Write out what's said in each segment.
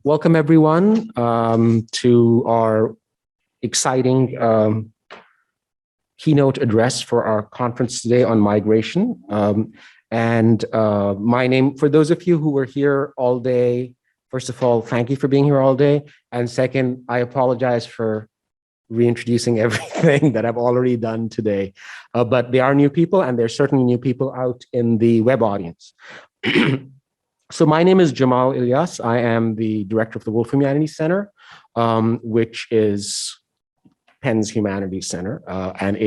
Welcome everyone to our exciting keynote address for our conference today on migration. My name, for those of you who were here all day, first of all, thank you for being here all day. And second, I apologize for reintroducing everything that I've already done today. But there are new people, and there's certainly new people out in the web audience. So my name is Jamal Ilyas. I am the director of the Wolf Humanities Center, which is Penn's Humanities Center. And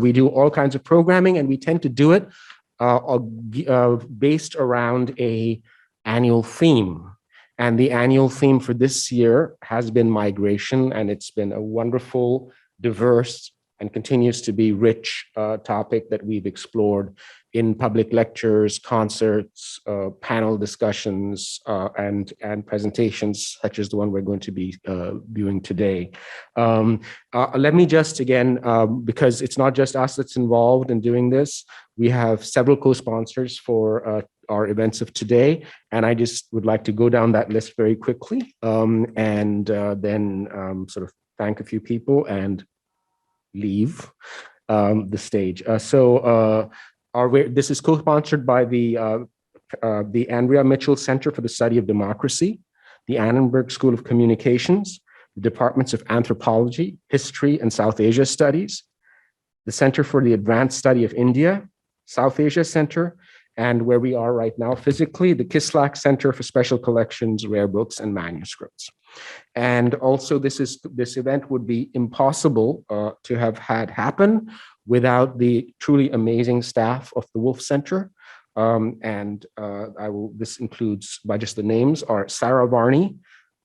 we do all kinds of programming, and we tend to do it based around an annual theme. And the annual theme for this year has been migration, and it's been a wonderful, diverse, and continues to be rich topic that we've explored in public lectures, concerts, panel discussions, and presentations such as the one we're going to be viewing today. Let me just again, because it's not just us that's involved in doing this, we have several co-sponsors for our events of today, and I just would like to go down that list very quickly and then sort of thank a few people and leave the stage. This is co-sponsored by the Andrea Mitchell Center for the Study of Democracy, the Annenberg School of Communications, the Departments of Anthropology, History, and South Asia Studies, the Center for the Advanced Study of India, South Asia Center, and where we are right now physically, the Kislak Center for Special Collections, Rare Books, and Manuscripts. And also this event would be impossible to have had happen without the truly amazing staff of the Wolf Center. This includes, by just the names, are Sarah Varney,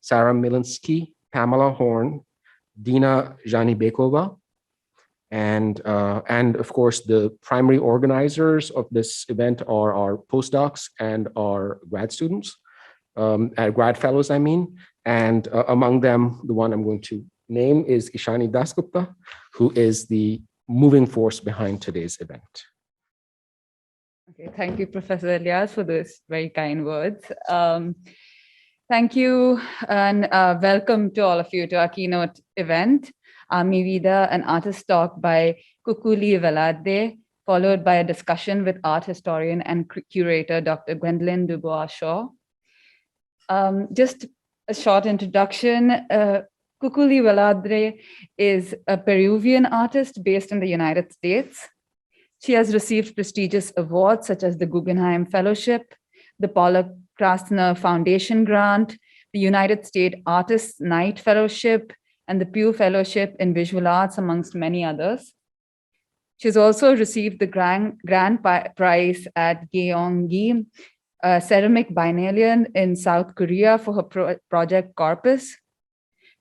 Sarah Milinsky, Pamela Horn, Dina Janibekova, and of course, the primary organizers of this event are our postdocs and our grad students, grad fellows, I mean. And among them, the one I'm going to name is Ishani Dasgupta, who is the moving force behind today's event. Okay, thank you, Professor Ilyas, for those very kind words. Thank you, and welcome to all of you to our keynote event, VIDA, an artist talk by Kukuli Velarde, followed by a discussion with art historian and curator, Dr. Gwendolyn DuBois Shaw. Just a short introduction. Kukuli Velarde is a Peruvian artist based in the United States. She has received prestigious awards such as the Guggenheim Fellowship, the Paula Krasner Foundation Grant, the United States Artists Knight Fellowship, and the Pew Fellowship in Visual Arts, amongst many others. She's also received the Grand Prize at Gyeonggi, a ceramic biennial in South Korea for her project Corpus.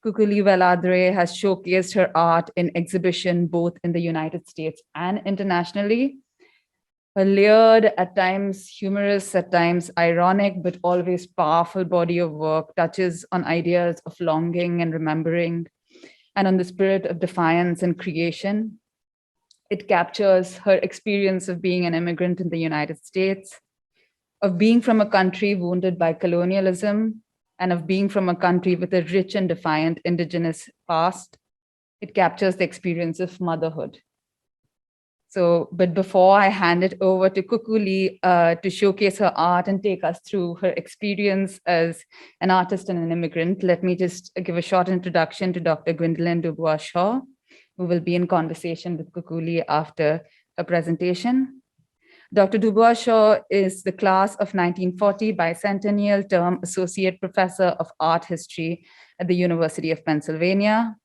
Kukuli Velarde has showcased her art in exhibition both in the United States and internationally. A layered, at times humorous, at times ironic, but always powerful body of work touches on ideas of longing and remembering, and on the spirit of defiance and creation. It captures her experience of being an immigrant in the United States, of being from a country wounded by colonialism, and of being from a country with a rich and defiant indigenous past. It captures the experience of motherhood. But before I hand it over to Kukuli to showcase her art and take us through her experience as an artist and an immigrant, let me just give a short introduction to Dr. Gwendolyn DuBois Shaw, who will be in conversation with Kukuli after her presentation. Dr. DuBois Shaw is the class of 1940 Bicentennial term Associate Professor of Art History at the University of Pennsylvania.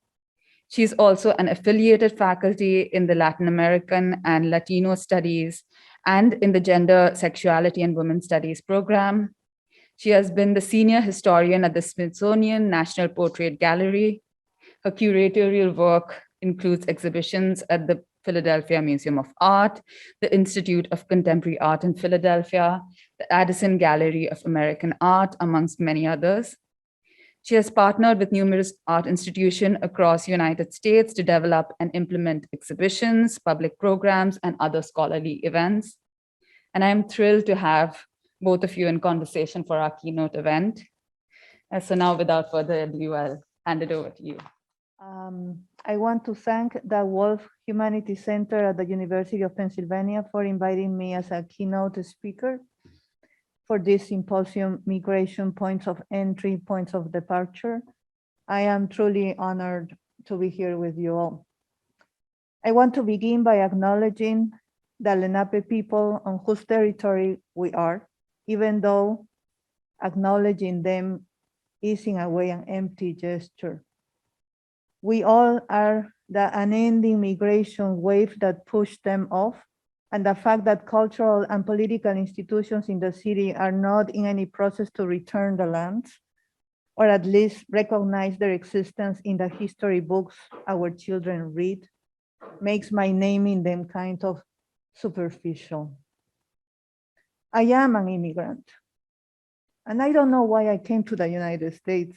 She's also an affiliated faculty in the Latin American and Latino Studies and in the Gender, Sexuality, and Women's Studies program. She has been the senior historian at the Smithsonian National Portrait Gallery. Her curatorial work includes exhibitions at the Philadelphia Museum of Art, the Institute of Contemporary Art in Philadelphia, the Addison Gallery of American Art, amongst many others. She has partnered with numerous art institutions across the United States to develop and implement exhibitions, public programs, and other scholarly events. And I'm thrilled to have both of you in conversation for our keynote event. So now, without further ado, I'll hand it over to you. I want to thank the Wolf Humanities Center at the University of Pennsylvania for inviting me as a keynote speaker for this symposium, Migration Points of Entry, Points of Departure. I am truly honored to be here with you all. I want to begin by acknowledging the Lenape people on whose territory we are, even though acknowledging them is in a way an empty gesture. We all are the unending migration wave that pushed them off, and the fact that cultural and political institutions in the city are not in any process to return the lands, or at least recognize their existence in the history books our children read, makes my naming them kind of superficial. I am an immigrant, and I don't know why I came to the United States,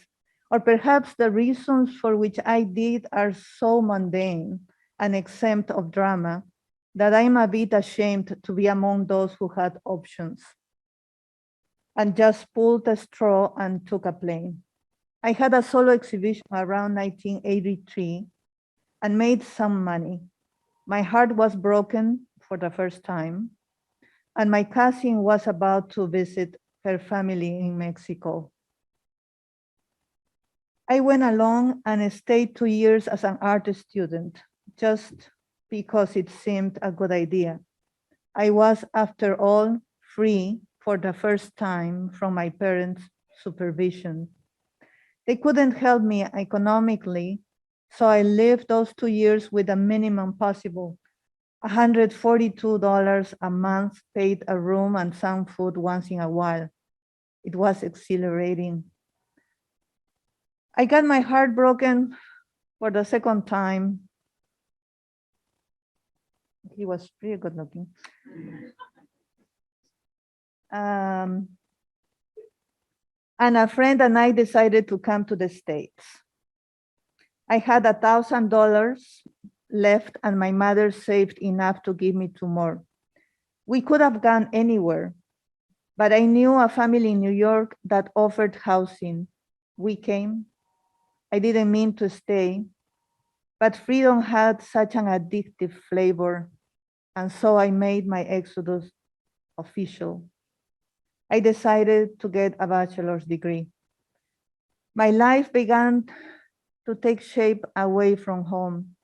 or perhaps the reasons for which I did are so mundane and exempt of drama that I'm a bit ashamed to be among those who had options and just pulled a straw and took a plane. I had a solo exhibition around 1983 and made some money. My heart was broken for the first time, and my cousin was about to visit her family in Mexico. I went along and stayed 2 years as an art student, just because it seemed a good idea. I was, after all, free for the first time from my parents' supervision. They couldn't help me economically, so I lived those 2 years with the minimum possible, $142 a month, paid a room and some food once in a while. It was exhilarating. I got my heart broken for the second time. He was pretty good looking. And a friend and I decided to come to the States. I had $1,000 left and my mother saved enough to give me 2 more. We could have gone anywhere, but I knew a family in New York that offered housing. We came. I didn't mean to stay, but freedom had such an addictive flavor, and so I made my exodus official. I decided to get a bachelor's degree. My life began to take shape away from home.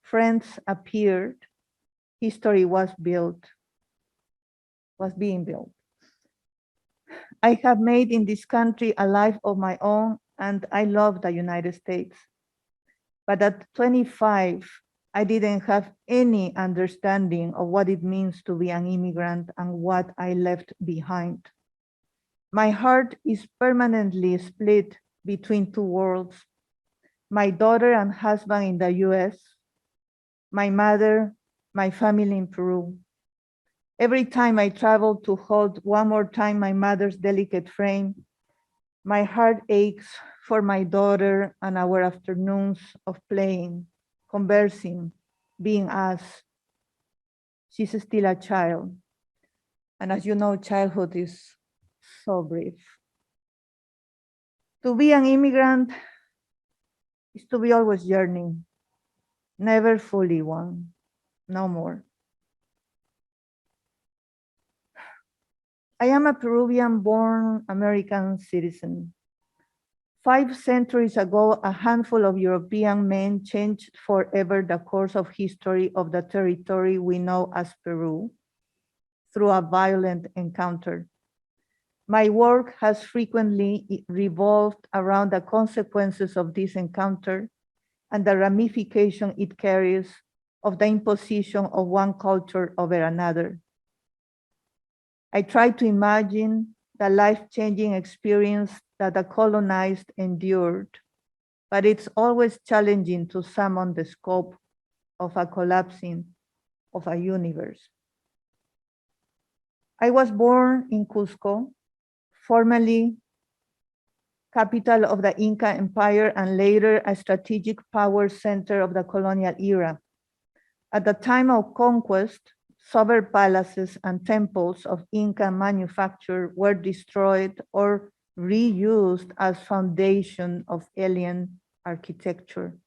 Friends appeared. History was being built. I have made in this country a life of my own, and I love the United States. But at 25, I didn't have any understanding of what it means to be an immigrant and what I left behind. My heart is permanently split between 2 worlds. My daughter and husband in the US, my mother, my family in Peru. Every time I travel to hold one more time my mother's delicate frame, my heart aches for my daughter and our afternoons of playing, conversing, being us. She's still a child. And as you know, childhood is so brief. To be an immigrant is to be always yearning, never fully one, no more. I am a Peruvian-born American citizen. 5 centuries ago, a handful of European men changed forever the course of history of the territory we know as Peru through a violent encounter. My work has frequently revolved around the consequences of this encounter and the ramification it carries of the imposition of one culture over another. I try to imagine the life-changing experience that the colonized endured, but it's always challenging to summon the scope of a collapsing of a universe. I was born in Cusco, formerly capital of the Inca Empire and later a strategic power center of the colonial era. At the time of conquest, sober palaces and temples of Inca manufacture were destroyed or reused as foundation of alien architecture,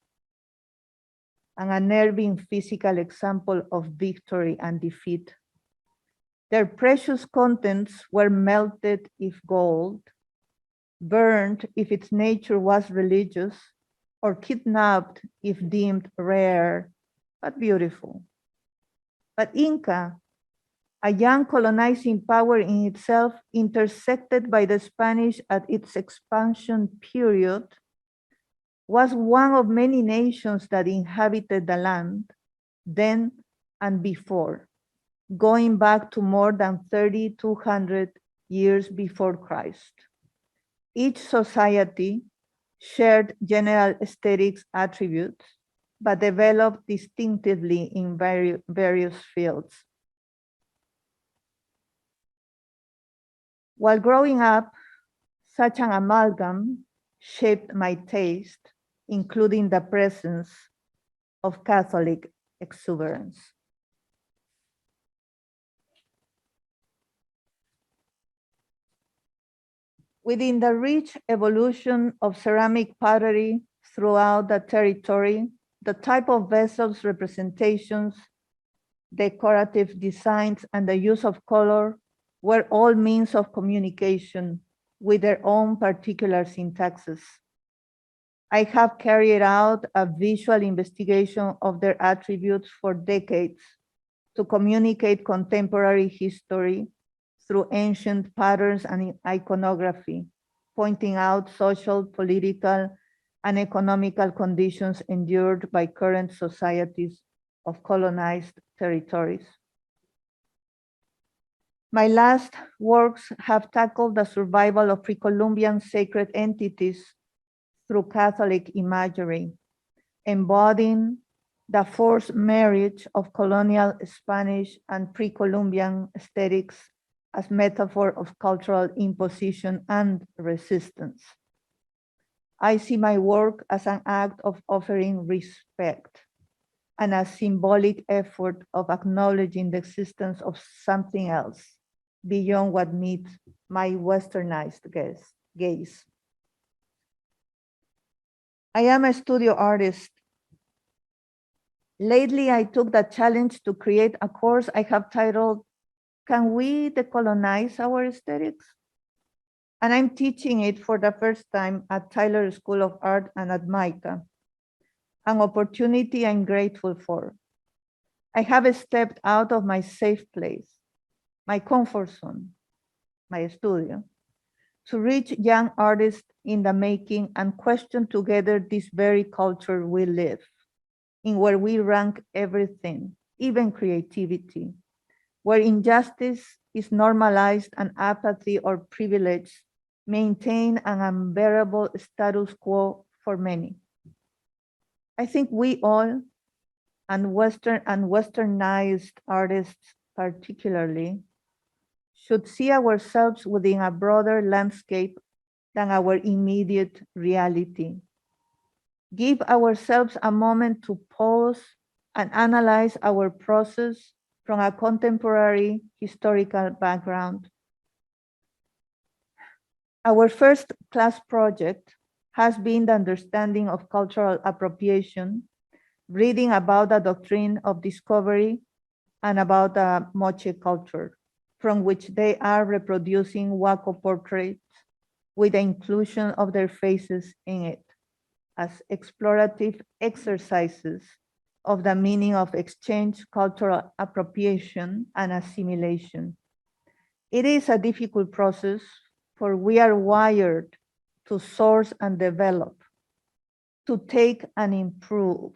an unnerving physical example of victory and defeat. Their precious contents were melted if gold, burned if its nature was religious, or kidnapped if deemed rare but beautiful. But Inca, a young colonizing power in itself, intersected by the Spanish at its expansion period, was one of many nations that inhabited the land then and before, going back to more than 3,200 years before Christ. Each society shared general aesthetics attributes, but developed distinctively in various fields. While growing up, such an amalgam shaped my taste, including the presence of Catholic exuberance. Within the rich evolution of ceramic pottery throughout the territory, the type of vessels, representations, decorative designs, and the use of color were all means of communication with their own particular syntaxes. I have carried out a visual investigation of their attributes for decades to communicate contemporary history through ancient patterns and iconography, pointing out social, political, and economical conditions endured by current societies of colonized territories. My last works have tackled the survival of pre-Columbian sacred entities through Catholic imagery, embodying the forced marriage of colonial Spanish and pre-Columbian aesthetics as metaphor of cultural imposition and resistance. I see my work as an act of offering respect and a symbolic effort of acknowledging the existence of something else beyond what meets my westernized gaze. I am a studio artist. Lately, I took the challenge to create a course I have titled, Can We Decolonize Our Aesthetics? And I'm teaching it for the first time at Tyler School of Art and at MICA, an opportunity I'm grateful for. I have stepped out of my safe place, my comfort zone, my studio, to reach young artists in the making and question together this very culture we live in, where we rank everything, even creativity, where injustice is normalized and apathy or privilege maintain an unbearable status quo for many. I think we all, and westernized artists particularly, should see ourselves within a broader landscape than our immediate reality. Give ourselves a moment to pause and analyze our process from a contemporary historical background. Our first class project has been the understanding of cultural appropriation, reading about the doctrine of discovery and about the moche culture, from which they are reproducing Waco portraits with the inclusion of their faces in it as explorative exercises of the meaning of exchange, cultural appropriation, and assimilation. It is a difficult process, for we are wired to source and develop, to take and improve.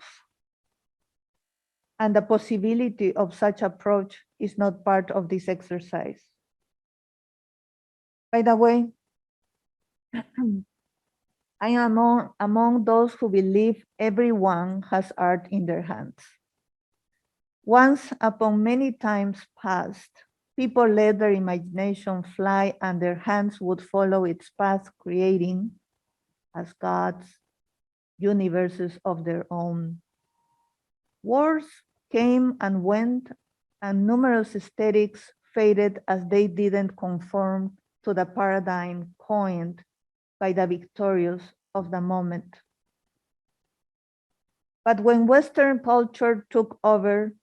And the possibility of such approach is not part of this exercise. By the way, I am among those who believe everyone has art in their hands. Once upon many times past, people let their imagination fly and their hands would follow its path, creating, as gods, universes of their own. Wars came and went, and numerous aesthetics faded as they didn't conform to the paradigm coined by the victorious of the moment. But when Western culture took over,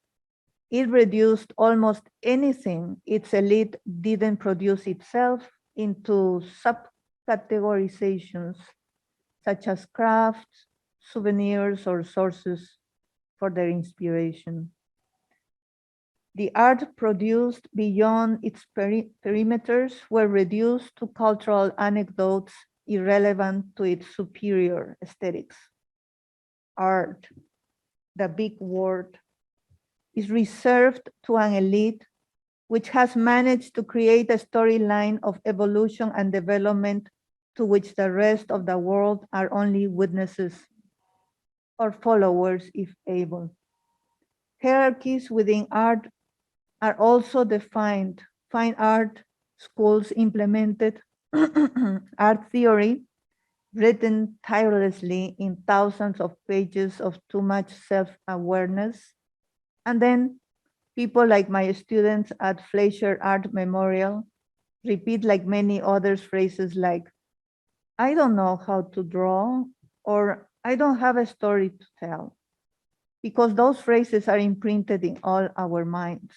it reduced almost anything its elite didn't produce itself into subcategorizations such as crafts, souvenirs, or sources for their inspiration. The art produced beyond its perimeters were reduced to cultural anecdotes irrelevant to its superior aesthetics. Art, the big word, is reserved to an elite which has managed to create a storyline of evolution and development to which the rest of the world are only witnesses or followers if able. Hierarchies within art are also defined. Fine art schools implemented art theory written tirelessly in thousands of pages of too much self-awareness. And then people like my students at Fleischer Art Memorial repeat like many others phrases like, I don't know how to draw, or I don't have a story to tell, because those phrases are imprinted in all our minds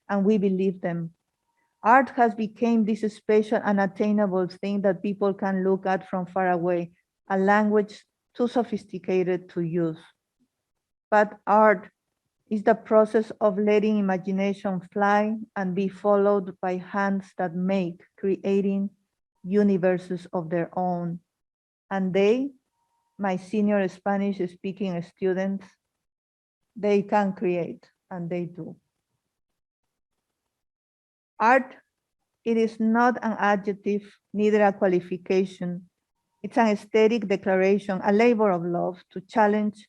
and we believe them. Art has become this special unattainable thing that people can look at from far away, a language too sophisticated to use. But art is the process of letting imagination fly and be followed by hands that make, creating universes of their own. And they, my senior Spanish-speaking students, they can create, and they do. Art, it is not an adjective, neither a qualification. It's an aesthetic declaration, a labor of love to challenge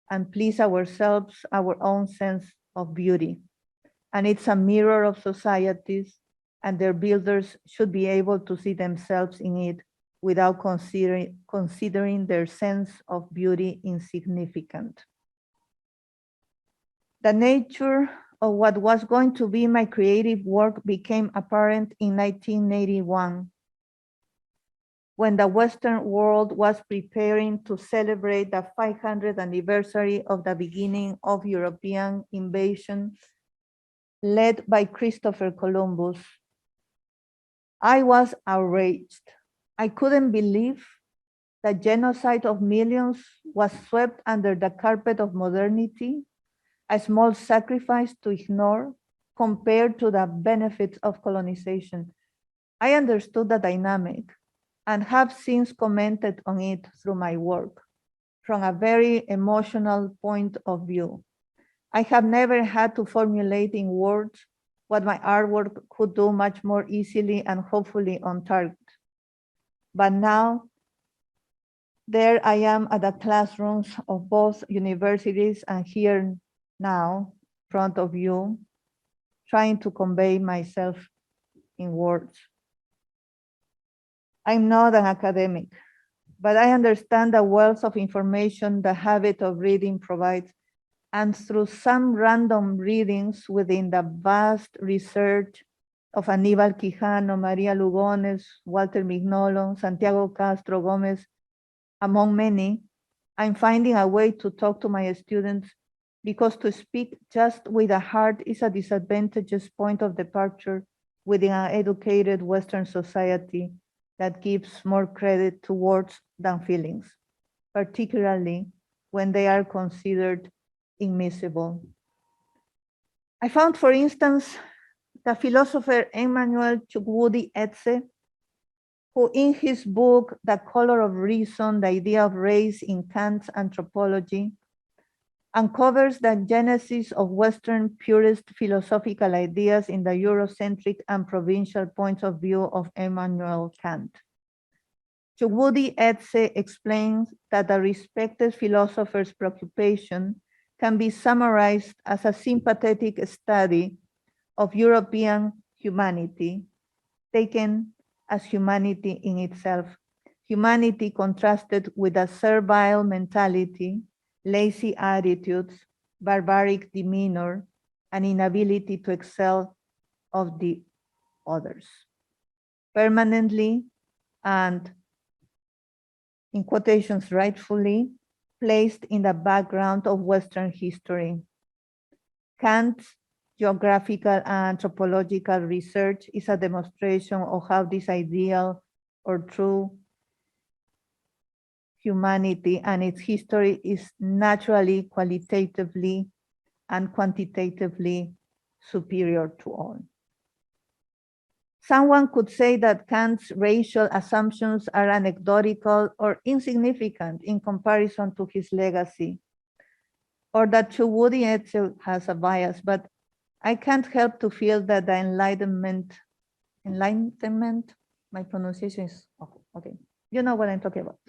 and please ourselves, our own sense of beauty. And it's a mirror of societies, and their builders should be able to see themselves in it without considering their sense of beauty insignificant. The nature of what was going to be my creative work became apparent in 1981, when the Western world was preparing to celebrate the 500th anniversary of the beginning of European invasion led by Christopher Columbus. I was outraged. I couldn't believe the genocide of millions was swept under the carpet of modernity, a small sacrifice to ignore compared to the benefits of colonization. I understood the dynamic and have since commented on it through my work from a very emotional point of view. I have never had to formulate in words what my artwork could do much more easily and hopefully on target. But now, there I am at the classrooms of both universities and here now, in front of you, trying to convey myself in words. I'm not an academic, but I understand the wealth of information the habit of reading provides, and through some random readings within the vast research of Aníbal Quijano, Maria Lugones, Walter Mignolo, Santiago Castro Gomez, among many, I'm finding a way to talk to my students, because to speak just with a heart is a disadvantageous point of departure within an educated Western society that gives more credit to words than feelings, particularly when they are considered immiscible. I found, for instance, the philosopher Emmanuel Chukwudi Eze, who in his book, The Color of Reason, the idea of race in Kant's anthropology, uncovers the genesis of Western purist philosophical ideas in the Eurocentric and provincial points of view of Immanuel Kant. Chukwudi Eze explains that the respected philosopher's preoccupation can be summarized as a sympathetic study of European humanity, taken as humanity in itself. Humanity contrasted with a servile mentality, lazy attitudes, barbaric demeanor, and inability to excel of the others. permanently, and in quotations, rightfully, placed in the background of Western history. Kant's geographical and anthropological research is a demonstration of how this ideal or true humanity and its history is naturally, qualitatively, and quantitatively superior to all. Someone could say that Kant's racial assumptions are anecdotal or insignificant in comparison to his legacy, or that Woody Etzel has a bias, but I can't help to feel that the enlightenment, my pronunciation is, okay, you know what I'm talking about,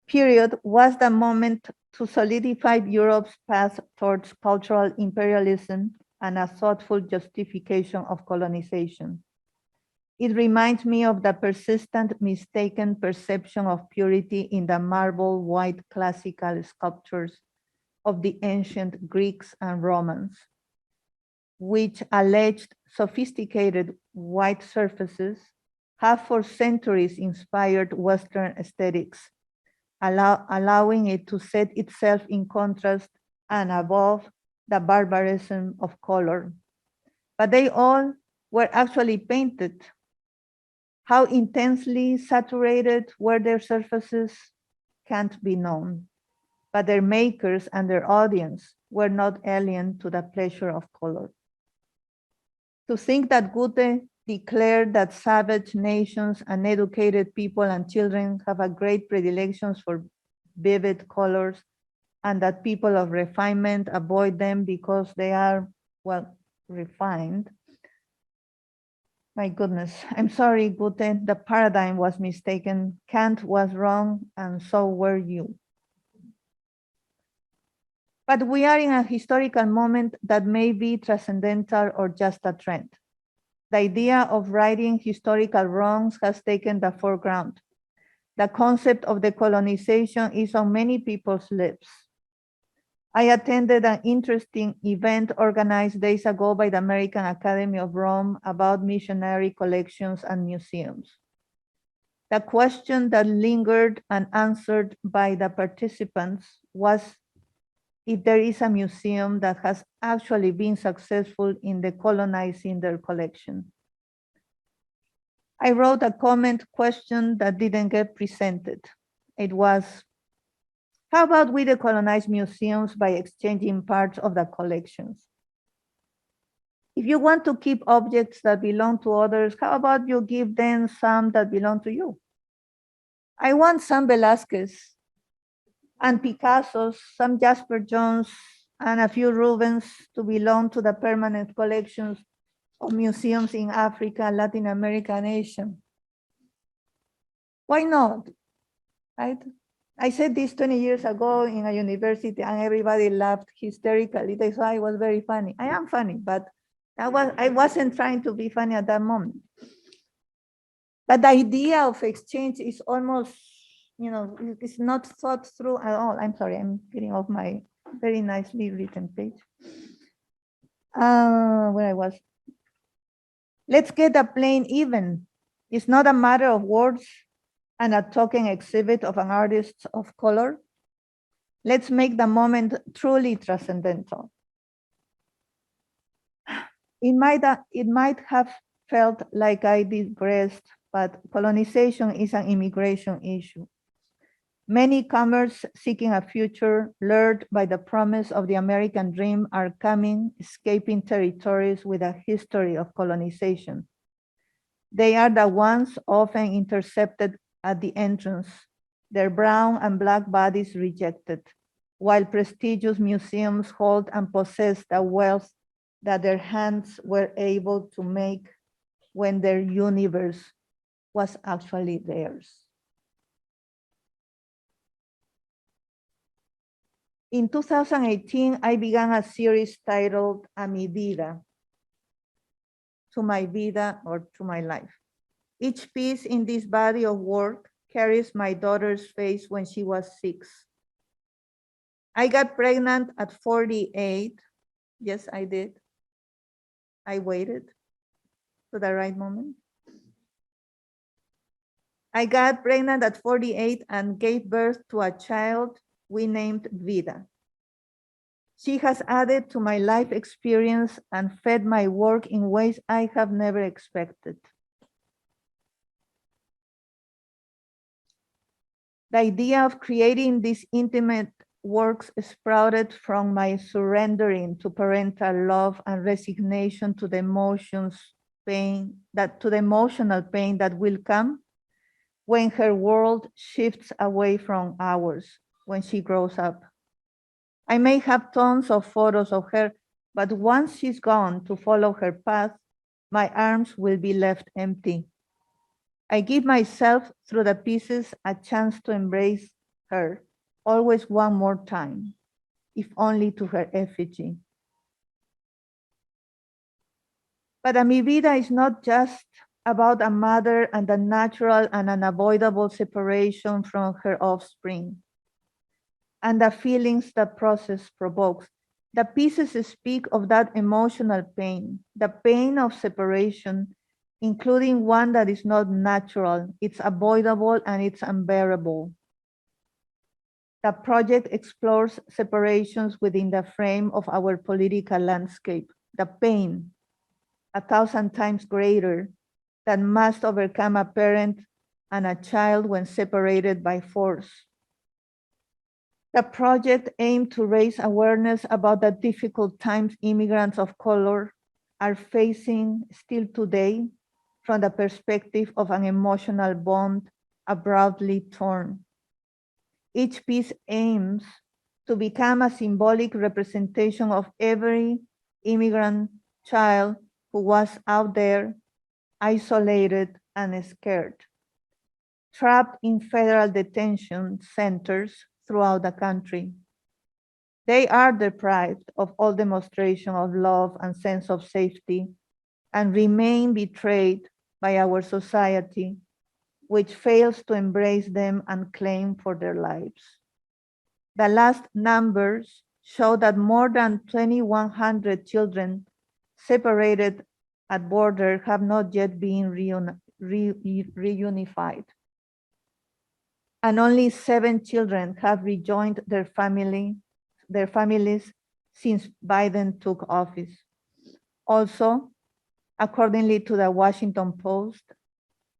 period was the moment to solidify Europe's path towards cultural imperialism and a thoughtful justification of colonization. It reminds me of the persistent mistaken perception of purity in the marble white classical sculptures of the ancient Greeks and Romans, which alleged sophisticated white surfaces have for centuries inspired Western aesthetics, allowing it to set itself in contrast and above the barbarism of color. But they all were actually painted. How intensely saturated were their surfaces can't be known, but their makers and their audience were not alien to the pleasure of color. To think that Goethe declared that savage nations, uneducated people and children have a great predilections for vivid colors, and that people of refinement avoid them because they are, well, refined. My goodness, I'm sorry, Goethe, the paradigm was mistaken. Kant was wrong, and so were you. But we are in a historical moment that may be transcendental or just a trend. The idea of righting historical wrongs has taken the foreground. The concept of decolonization is on many people's lips. I attended an interesting event organized days ago by the American Academy of Rome about missionary collections and museums. The question that lingered unanswered by the participants was if there is a museum that has actually been successful in decolonizing their collection. I wrote a comment question that didn't get presented. It was, how about we decolonize museums by exchanging parts of the collections? If you want to keep objects that belong to others, how about you give them some that belong to you? I want some Velázquez and Picasso's, some Jasper Johns, and a few Rubens to belong to the permanent collections of museums in Africa, Latin America, and Asia. Why not? Right? I said this 20 years ago in a university and everybody laughed hysterically. They thought I was very funny. I am funny, but I wasn't trying to be funny at that moment. But the idea of exchange is almost, it's not thought through at all. I'm sorry, I'm getting off my very nicely written page. Where I was. Let's get a plain even. It's not a matter of words and a token exhibit of an artist of color. Let's make the moment truly transcendental. It might have felt like I digressed, but colonization is an immigration issue. Many comers seeking a future, lured by the promise of the American dream, are coming, escaping territories with a history of colonization. They are the ones often intercepted at the entrance, their brown and black bodies rejected, while prestigious museums hold and possess the wealth that their hands were able to make when their universe was actually theirs. In 2018, I began a series titled A Mi Vida, to my vida or to my life. Each piece in this body of work carries my daughter's face when she was 6. I got pregnant at 48. Yes, I did. I waited to the right moment. I got pregnant at 48 and gave birth to a child we named VIDA. She has added to my life experience and fed my work in ways I have never expected. The idea of creating these intimate works sprouted from my surrendering to parental love and resignation to the emotional pain that will come when her world shifts away from ours when she grows up. I may have tons of photos of her, but once she's gone to follow her path, my arms will be left empty. I give myself through the pieces a chance to embrace her, always one more time, if only to her effigy. But Mi Vida is not just about a mother and a natural and unavoidable separation from her offspring and the feelings that process provokes. The pieces speak of that emotional pain, the pain of separation, including one that is not natural, it's avoidable and it's unbearable. The project explores separations within the frame of our political landscape, the pain, 1,000 times greater, that must overcome a parent and a child when separated by force. The project aimed to raise awareness about the difficult times immigrants of color are facing still today from the perspective of an emotional bond abruptly torn. Each piece aims to become a symbolic representation of every immigrant child who was out there, isolated and scared, trapped in federal detention centers throughout the country. They are deprived of all demonstration of love and sense of safety and remain betrayed by our society, which fails to embrace them and claim for their lives. The last numbers show that more than 2,100 children separated at border have not yet been reunified. And only 7 children have rejoined their families since Biden took office. Also, accordingly to the Washington Post,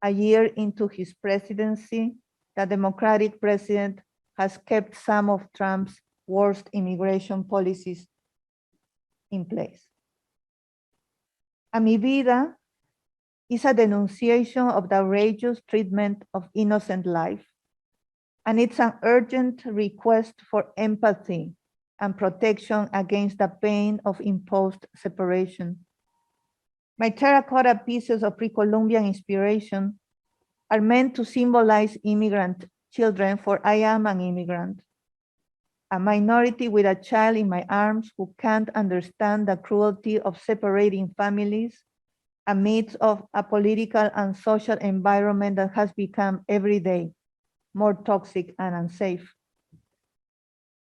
a year into his presidency, the Democratic president has kept some of Trump's worst immigration policies in place. Mi Vida is a denunciation of the outrageous treatment of innocent life, and it's an urgent request for empathy and protection against the pain of imposed separation. My terracotta pieces of pre-Columbian inspiration are meant to symbolize immigrant children, for I am an immigrant, a minority with a child in my arms who can't understand the cruelty of separating families amidst of a political and social environment that has become every day more toxic and unsafe.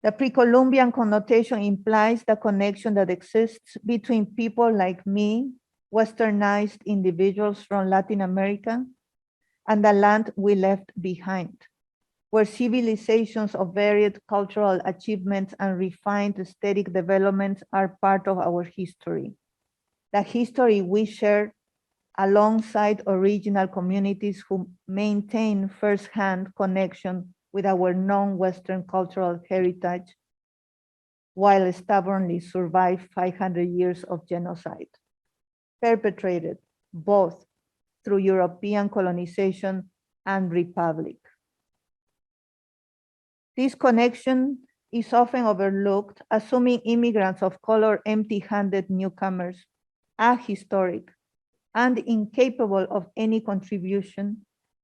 The pre-Columbian connotation implies the connection that exists between people like me, westernized individuals from Latin America, and the land we left behind, where civilizations of varied cultural achievements and refined aesthetic developments are part of our history. The history we share alongside original communities who maintain firsthand connection with our non-Western cultural heritage, while stubbornly survive 500 years of genocide, perpetrated both through European colonization and republic. This connection is often overlooked, assuming immigrants of color empty-handed newcomers, ahistoric, and incapable of any contribution,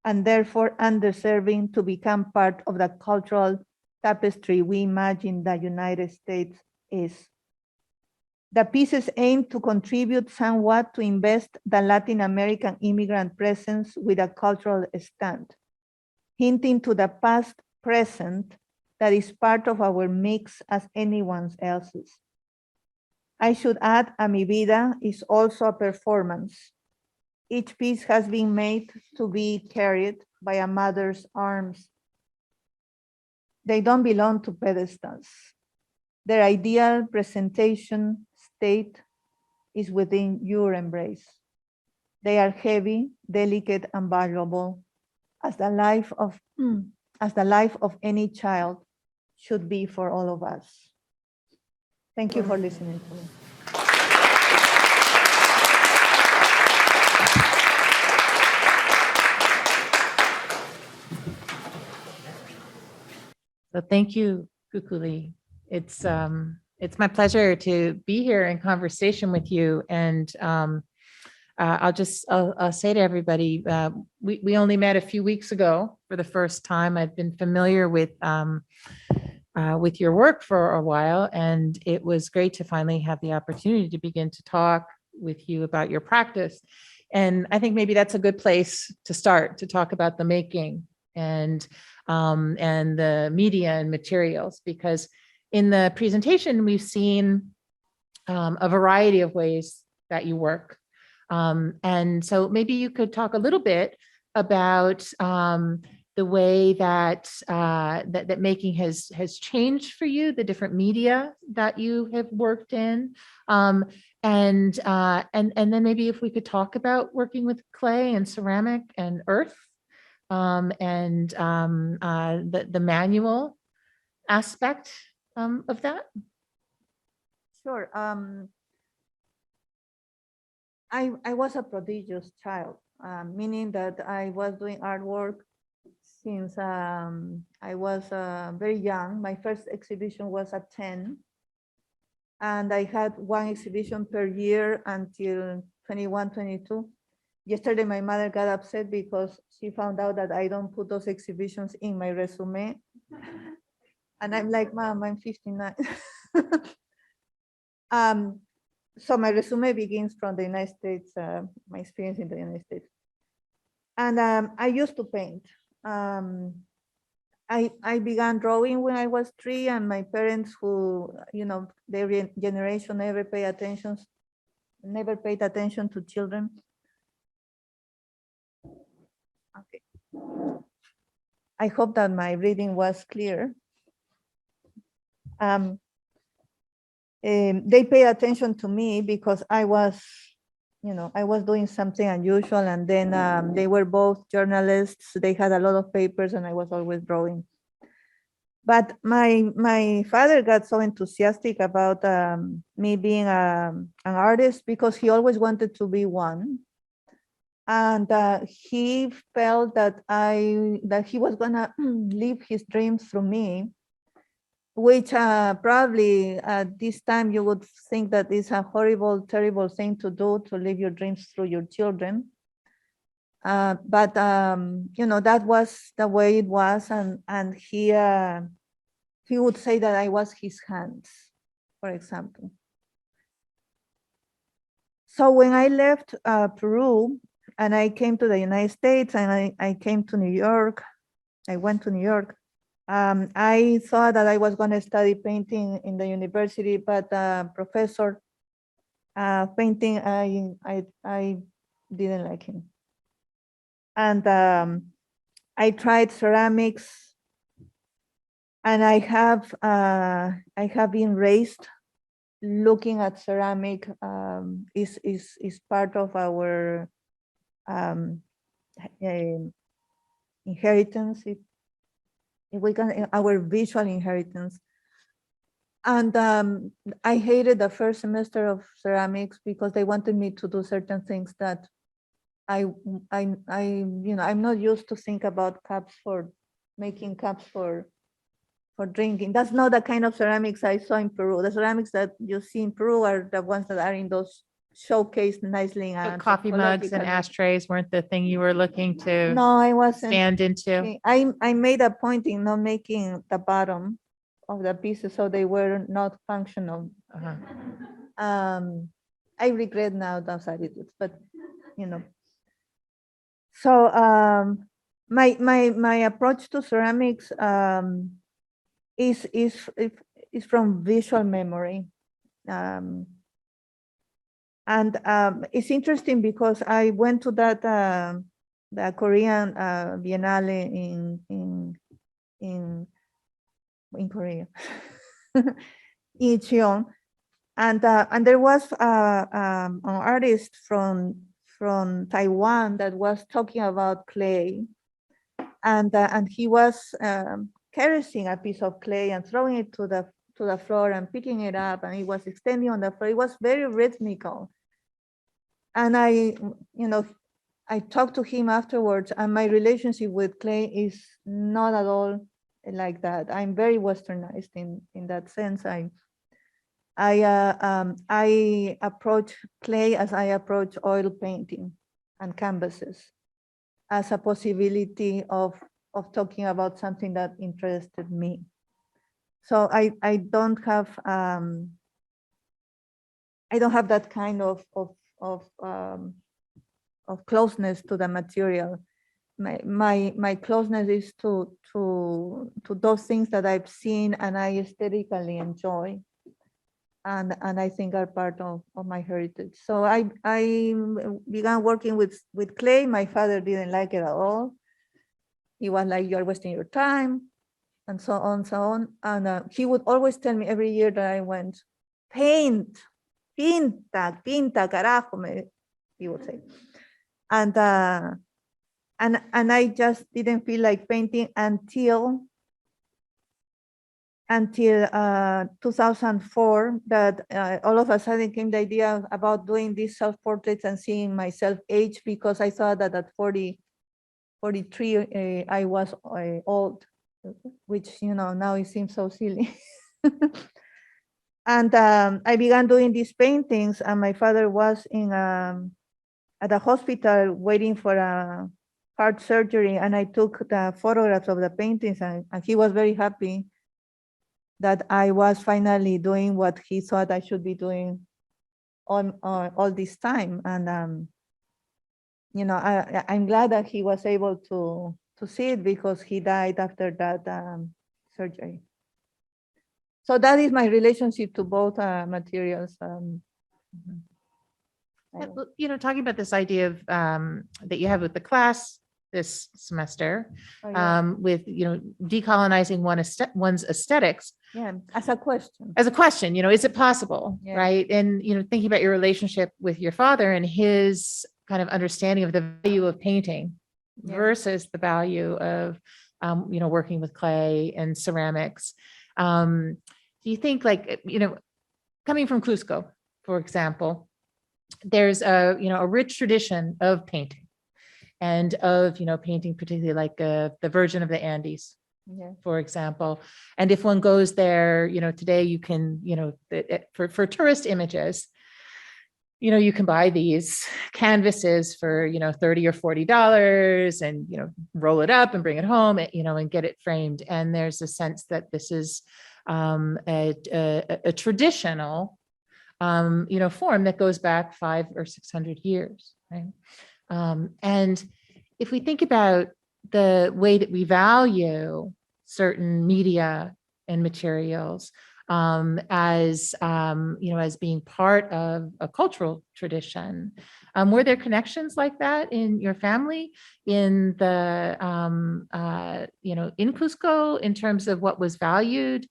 and therefore undeserving to become part of the cultural tapestry we imagine the United States is. The pieces aim to contribute somewhat to invest the Latin American immigrant presence with a cultural stand, hinting to the past present that is part of our mix as anyone else's. I should add, Mi Vida is also a performance. Each piece has been made to be carried by a mother's arms. They don't belong to pedestals. Their ideal presentation state is within your embrace. They are heavy, delicate, and valuable, as the life of any child should be for all of us. Thank you for listening to me. So thank you, Kukuli. It's my pleasure to be here in conversation with you. And I'll say to everybody, we only met a few weeks ago for the first time. I've been familiar with your work for a while, and it was great to finally have the opportunity to begin to talk with you about your practice. And I think maybe that's a good place to start, to talk about the making and the media and materials, because in the presentation, we've seen a variety of ways that you work. And so maybe you could talk a little bit about the way that that making has changed for you, the different media that you have worked in, and then maybe if we could talk about working with clay and ceramic and earth, and the manual aspect of that. Sure. I was a prodigious child, meaning that I was doing artwork since I was very young. My first exhibition was at 10, and I had one exhibition per year until 21, 22. Yesterday, my mother got upset because she found out that I don't put those exhibitions in my resume. And I'm like, Mom, I'm 59. So my resume begins from the United States, my experience in the United States. And I used to paint. I began drawing when I was 3, and my parents, who, you know, their generation never paid attention to children. Okay. I hope that my reading was clear. They pay attention to me because I was, you know, I was doing something unusual, and then they were both journalists. They had a lot of papers, and I was always drawing. But my father got so enthusiastic about me being an artist because he always wanted to be one. And he felt that he was gonna live his dreams through me, which probably at this time you would think that is a horrible, terrible thing to do, to live your dreams through your children. But you know, that was the way it was, and he would say that I was his hands, for example. So when I left Peru and I came to the United States, and I came to New York, I went to New York. I thought that I was going to study painting in the university, but professor painting, I didn't like him. And I tried ceramics, and I have been raised looking at ceramic is part of our inheritance, if we can, our visual inheritance. And I hated the first semester of ceramics because they wanted me to do certain things that I you know, I'm not used to think about cups for making cups for drinking. That's not the kind of ceramics I saw in Peru. The ceramics that you see in Peru are the ones that are in those showcased nicely. So coffee mugs and ashtrays weren't the thing you were looking to No, I wasn't. stand into? I made a point in not making the bottom of the pieces so they were not functional. I regret now those attitudes, but you know. So my approach to ceramics is from visual memory. And it's interesting because I went to that the Korean Biennale in Korea, in Cheon, and there was an artist from Taiwan that was talking about clay, and he was caressing a piece of clay and throwing it to the floor and picking it up, and he was extending on the floor. It was very rhythmical, and I talked to him afterwards, and my relationship with clay is not at all like that. I'm very westernized in that sense. I approach clay as I approach oil painting and canvases, as a possibility of talking about something that interested me. So I don't have that kind of closeness to the material. My closeness is to those things that I've seen and I aesthetically enjoy, and I think are part of my heritage. So I began working with clay. My father didn't like it at all. He was like, "You're wasting your time," and so on, so on. And he would always tell me every year that I went, "Paint, pinta, carajo," he would say. And I just didn't feel like painting until 2004, that all of a sudden came the idea about doing these self-portraits and seeing myself age, because I thought that at 43, I was old, which, now it seems so silly. And I began doing these paintings, and my father was at a hospital waiting for a heart surgery, and I took the photographs of the paintings, and he was very happy that I was finally doing what he thought I should be doing all this time. And I'm glad that he was able to see it, because he died after that surgery. So that is my relationship to both materials. Talking about this idea of that you have with the class this semester, Oh, yeah. with decolonizing one's aesthetics. Yeah, as a question. As a question, is it possible, Yeah. right? And thinking about your relationship with your father and his kind of understanding of the value of painting, Yeah. versus the value of working with clay and ceramics. Do you think, coming from Cusco, for example, there's a rich tradition of painting, and of painting particularly like the Virgin of the Andes, Yeah. for example. And if one goes there, today you can, for tourist images, you can buy these canvases for, $30 or $40, and, roll it up and bring it home, and get it framed. And there's a sense that this is a traditional, form that goes back 500 or 600 years, right? And if we think about the way that we value certain media and materials, as being part of a cultural tradition, were there connections like that in your family, in the in Cusco, in terms of what was valued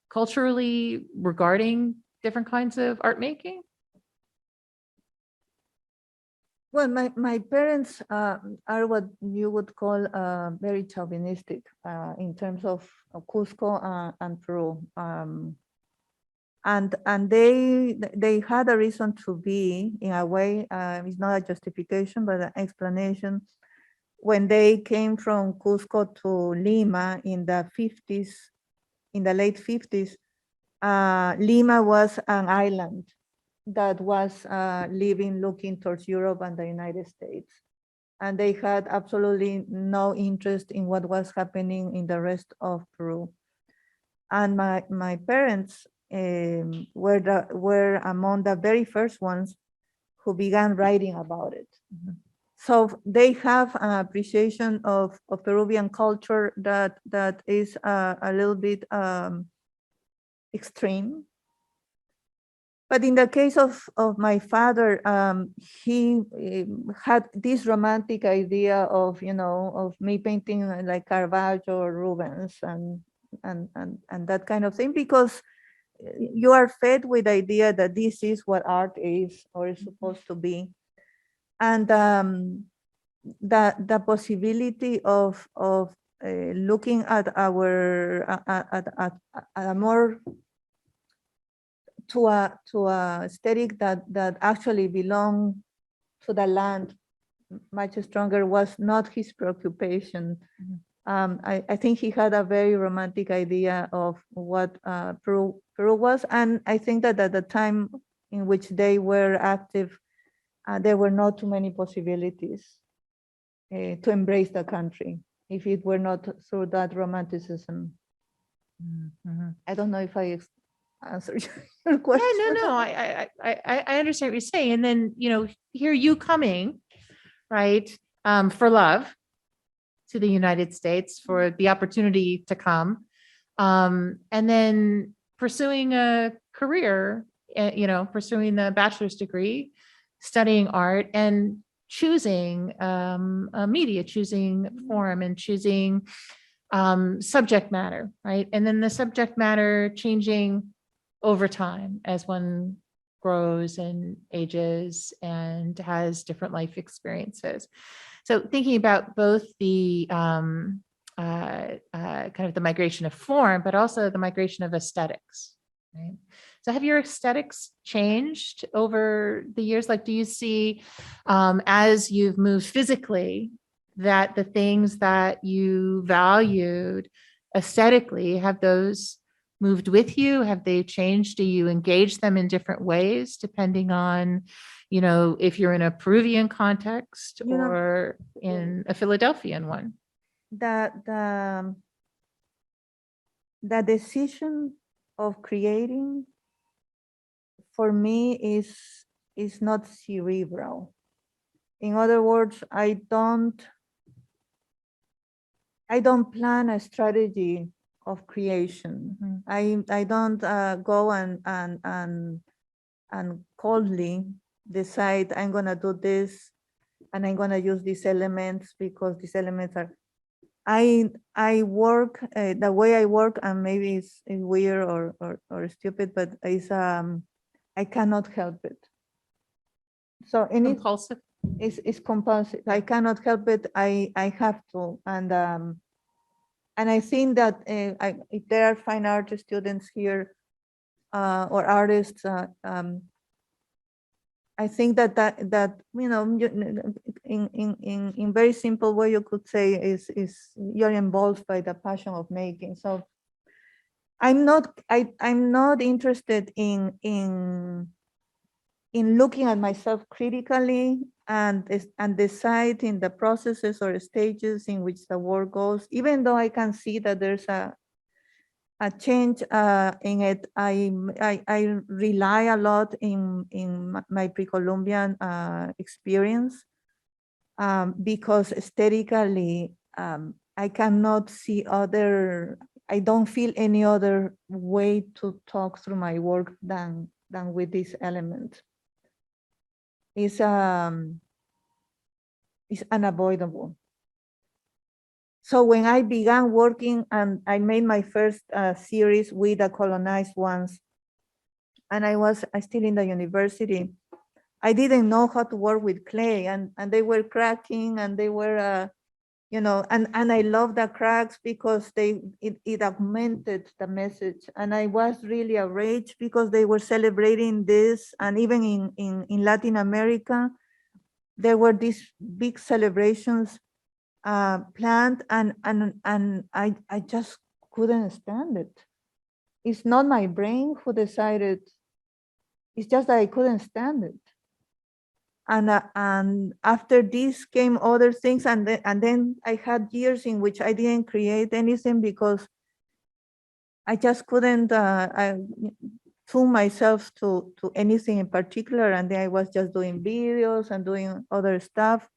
culturally regarding different kinds of art making? Well, my parents are what you would call very chauvinistic in terms of Cusco and Peru, and they had a reason to be, in a way. It's not a justification, but an explanation. When they came from Cusco to Lima in the 50s, in the late 50s, Lima was an island that was looking towards Europe and the United States. And they had absolutely no interest in what was happening in the rest of Peru. And my parents were among the very first ones who began writing about it. Mm-hmm. So they have an appreciation of Peruvian culture that is a little bit extreme. But in the case of my father, he had this romantic idea of, of me painting like Caravaggio or Rubens and that kind of thing, because you are fed with the idea that this is what art is or is supposed to be. And the possibility of looking at our at a more to a aesthetic that actually belonged to the land much stronger was not his preoccupation. I think he had a very romantic idea of what Peru was, and I think that at the time in which they were active, there were not too many possibilities to embrace the country if it were not through that romanticism. I don't know if I answered your question. Yeah, no, I understand what you're saying. And then, here you coming, right, for love to the United States, for the opportunity to come, and then pursuing a career, pursuing the bachelor's degree, studying art, and choosing a media, choosing form, and choosing subject matter, right? And then the subject matter changing over time as one grows and ages and has different life experiences. So thinking about both the kind of the migration of form, but also the migration of aesthetics, right? So have your aesthetics changed over the years? Like, do you see as you've moved physically that the things that you valued aesthetically, have those moved with you? Have they changed? Do you engage them in different ways depending on, if you're in a Peruvian context or in a Philadelphian one? The decision of creating for me is not cerebral. In other words, I don't plan a strategy of creation. I don't go and coldly decide I'm gonna do this and I'm gonna use these elements because these elements are. I work the way I work, and maybe it's weird or stupid, but it's I cannot help it. So Compulsive. It's compulsive. I cannot help it. I have to, and I think that if there are fine art students here or artists, I think that in very simple way you could say is you're involved by the passion of making. So I'm not interested in looking at myself critically and deciding the processes or stages in which the work goes, even though I can see that there's a change in it. I rely a lot in my pre-Columbian experience because aesthetically I cannot see I don't feel any other way to talk through my work than with this element. It's unavoidable. So when I began working and I made my first series with the colonized ones, and I was still in the university, I didn't know how to work with clay, and they were cracking, and they were, and I love the cracks because it augmented the message. And I was really outraged because they were celebrating this, and even in Latin America, there were these big celebrations planned, and I just couldn't stand it. It's not my brain who decided. It's just that I couldn't stand it. And after this came other things, and then I had years in which I didn't create anything because I just couldn't tune myself to anything in particular, and then I was just doing videos and doing other stuff.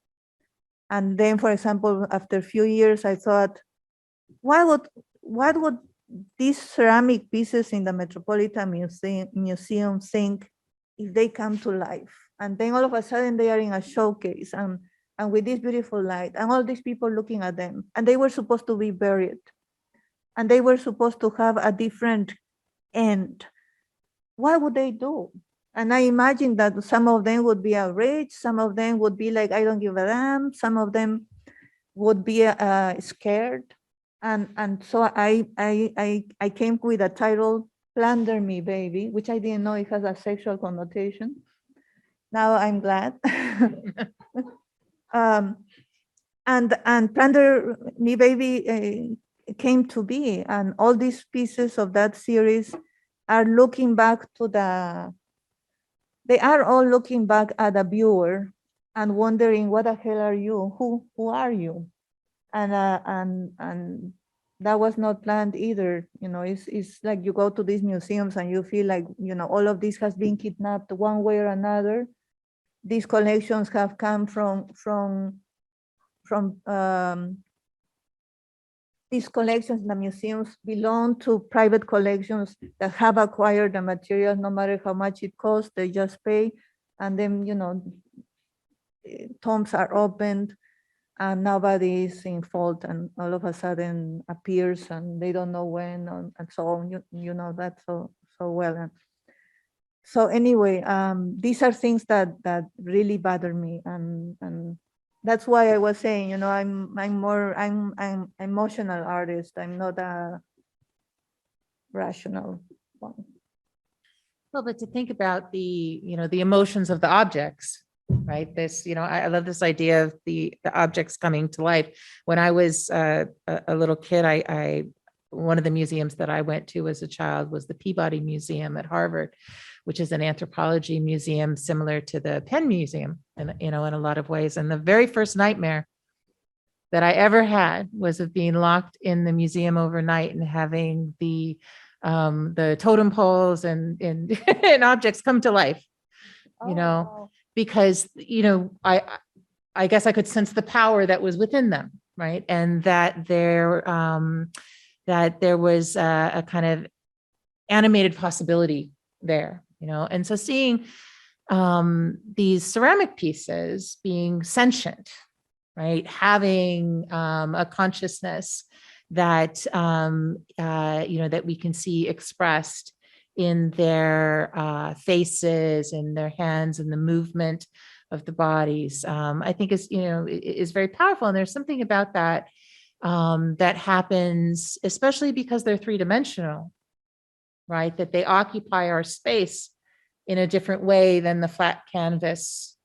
And then, for example, after a few years, I thought, what would these ceramic pieces in the Metropolitan Museum think if they come to life. And then all of a sudden they are in a showcase and with this beautiful light and all these people looking at them, and they were supposed to be buried and they were supposed to have a different end. What would they do? And I imagine that some of them would be outraged, some of them would be like, I don't give a damn, some of them would be scared. And so I came with a title, Plunder Me Baby, which I didn't know it has a sexual connotation. Now I'm glad. And Plunder Me Baby came to be, and all these pieces of that series are looking back to they are all looking back at the viewer and wondering, what the hell are you? Who are you? And that was not planned either. You know, it's like you go to these museums and you feel like, you know, all of this has been kidnapped one way or another. These collections have come from these collections in the museums belong to private collections that have acquired the material, no matter how much it costs, they just pay. And then, you know, tombs are opened and nobody is in fault, and all of a sudden appears and they don't know when, and so on. You know that so well. And so anyway, these are things that really bother me, and that's why I was saying, you know, I'm emotional artist. I'm not a rational one. Well, but to think about the, you know, the emotions of the objects, right? This, you know, I love this idea of the objects coming to life. When I was a little kid, I one of the museums that I went to as a child was the Peabody Museum at Harvard, which is an anthropology museum similar to the Penn Museum, and, you know, in a lot of ways. And the very first nightmare that I ever had was of being locked in the museum overnight and having the totem poles and and objects come to life, you know, Oh. because, you know, I guess I could sense the power that was within them, right? And that there was a kind of animated possibility there, you know. And so seeing these ceramic pieces being sentient, right, having a consciousness that you know, that we can see expressed in their faces, in their hands, and the movement of the bodies, I think is, you know, is very powerful. And there's something about that that happens, especially because they're three-dimensional, right? That they occupy our space in a different way than the flat canvas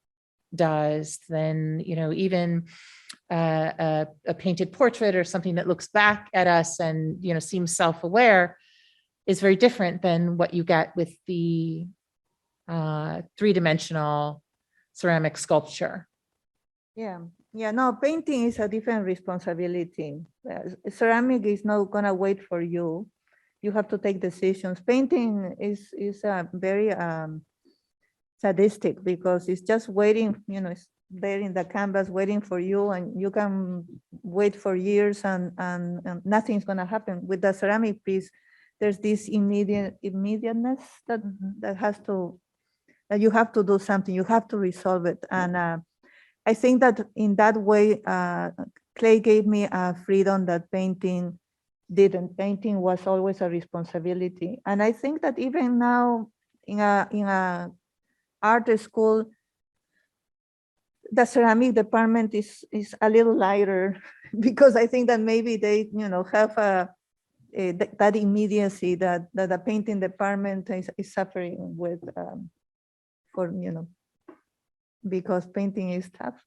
does, than, you know, even a painted portrait or something that looks back at us and, you know, seems self-aware is very different than what you get with the three-dimensional ceramic sculpture. Yeah, no, painting is a different responsibility. Ceramic is not gonna wait for you. You have to take decisions. Painting is a very sadistic, because it's just waiting, you know, it's there in the canvas waiting for you, and you can wait for years and nothing's gonna happen. With the ceramic piece, there's this immediateness that that you have to do something, you have to resolve it. And I think that in that way, clay gave me a freedom that painting didn't. Painting was always a responsibility. And I think that even now in a art school, the ceramic department is a little lighter, because I think that maybe they, you know, have that immediacy that the painting department is suffering with, for, you know, because painting is tough.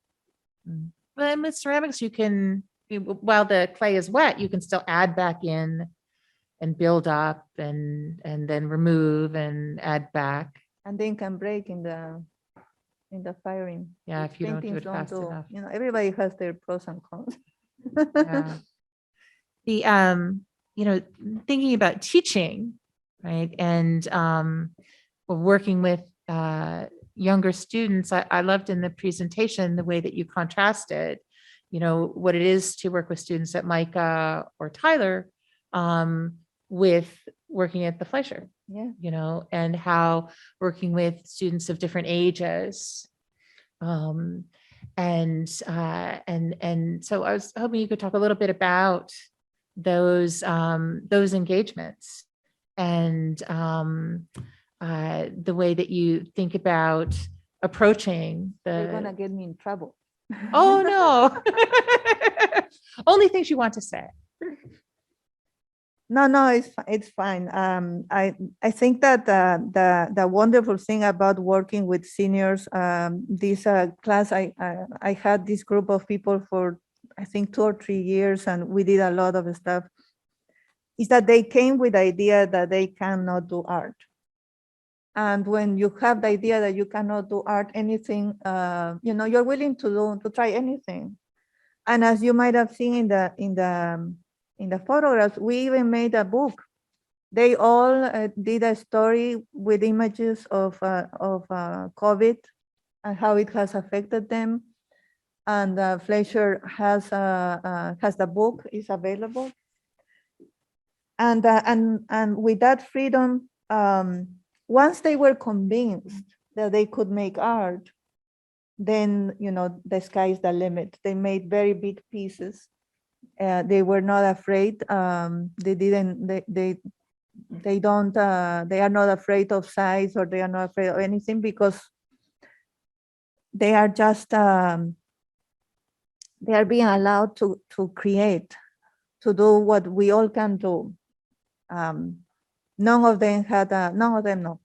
Well, and with ceramics, you can, while the clay is wet, you can still add back in and build up and then remove and add back. And then can break in the firing. Yeah, if you don't do Paintings it fast enough. You know, everybody has their pros and cons. Yeah. The you know, thinking about teaching, right, and working with younger students, I loved in the presentation the way that you contrasted, you know, what it is to work with students at Micah or Tyler with working at the Fleischer, Yeah. you know, and how working with students of different ages. And so I was hoping you could talk a little bit about those engagements and the way that you think about approaching You're gonna the. get me in trouble. Oh, no. Only things you want to say. No, it's fine. I think that the wonderful thing about working with seniors, this class, I had this group of people for I think 2 or 3 years, and we did a lot of stuff. Is that they came with the idea that they cannot do art, and when you have the idea that you cannot do art, anything, you're willing to try anything. And as you might have seen in the photographs, we even made a book. They all did a story with images of COVID and how it has affected them. And Fleischer has the book is available. And with that freedom, once they were convinced that they could make art, then the sky is the limit. They made very big pieces. They were not afraid. They don't. They are not afraid of size, or they are not afraid of anything, because they are just. They are being allowed to create, to do what we all can do. None of them had. None of them, no.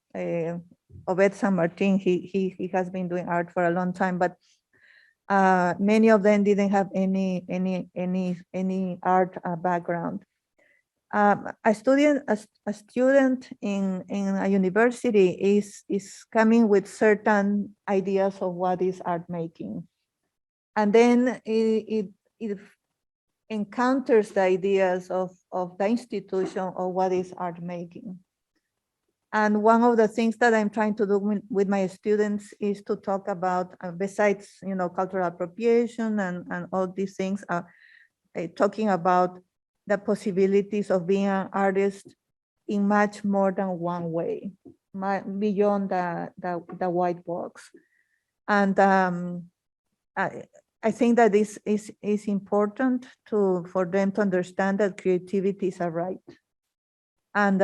Obed San Martin, he has been doing art for a long time, but many of them didn't have any art background. A student in a university is coming with certain ideas of what is art making, and then it encounters the ideas of the institution of what is art making. And one of the things that I'm trying to do with my students is to talk about, besides cultural appropriation and all these things, talking about the possibilities of being an artist in much more than one way, beyond the white box. And I think that this is important for them to understand that creativity is a right. And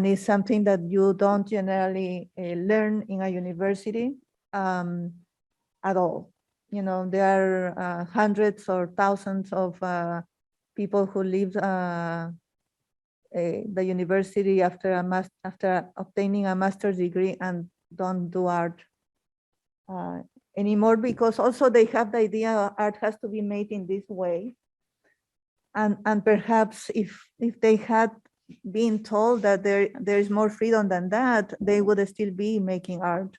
it's something that you don't generally learn in a university at all. There are hundreds or thousands of people who leave the university after obtaining a master's degree and don't do art anymore, because also they have the idea art has to be made in this way. And perhaps if they had being told that there is more freedom than that, they would still be making art.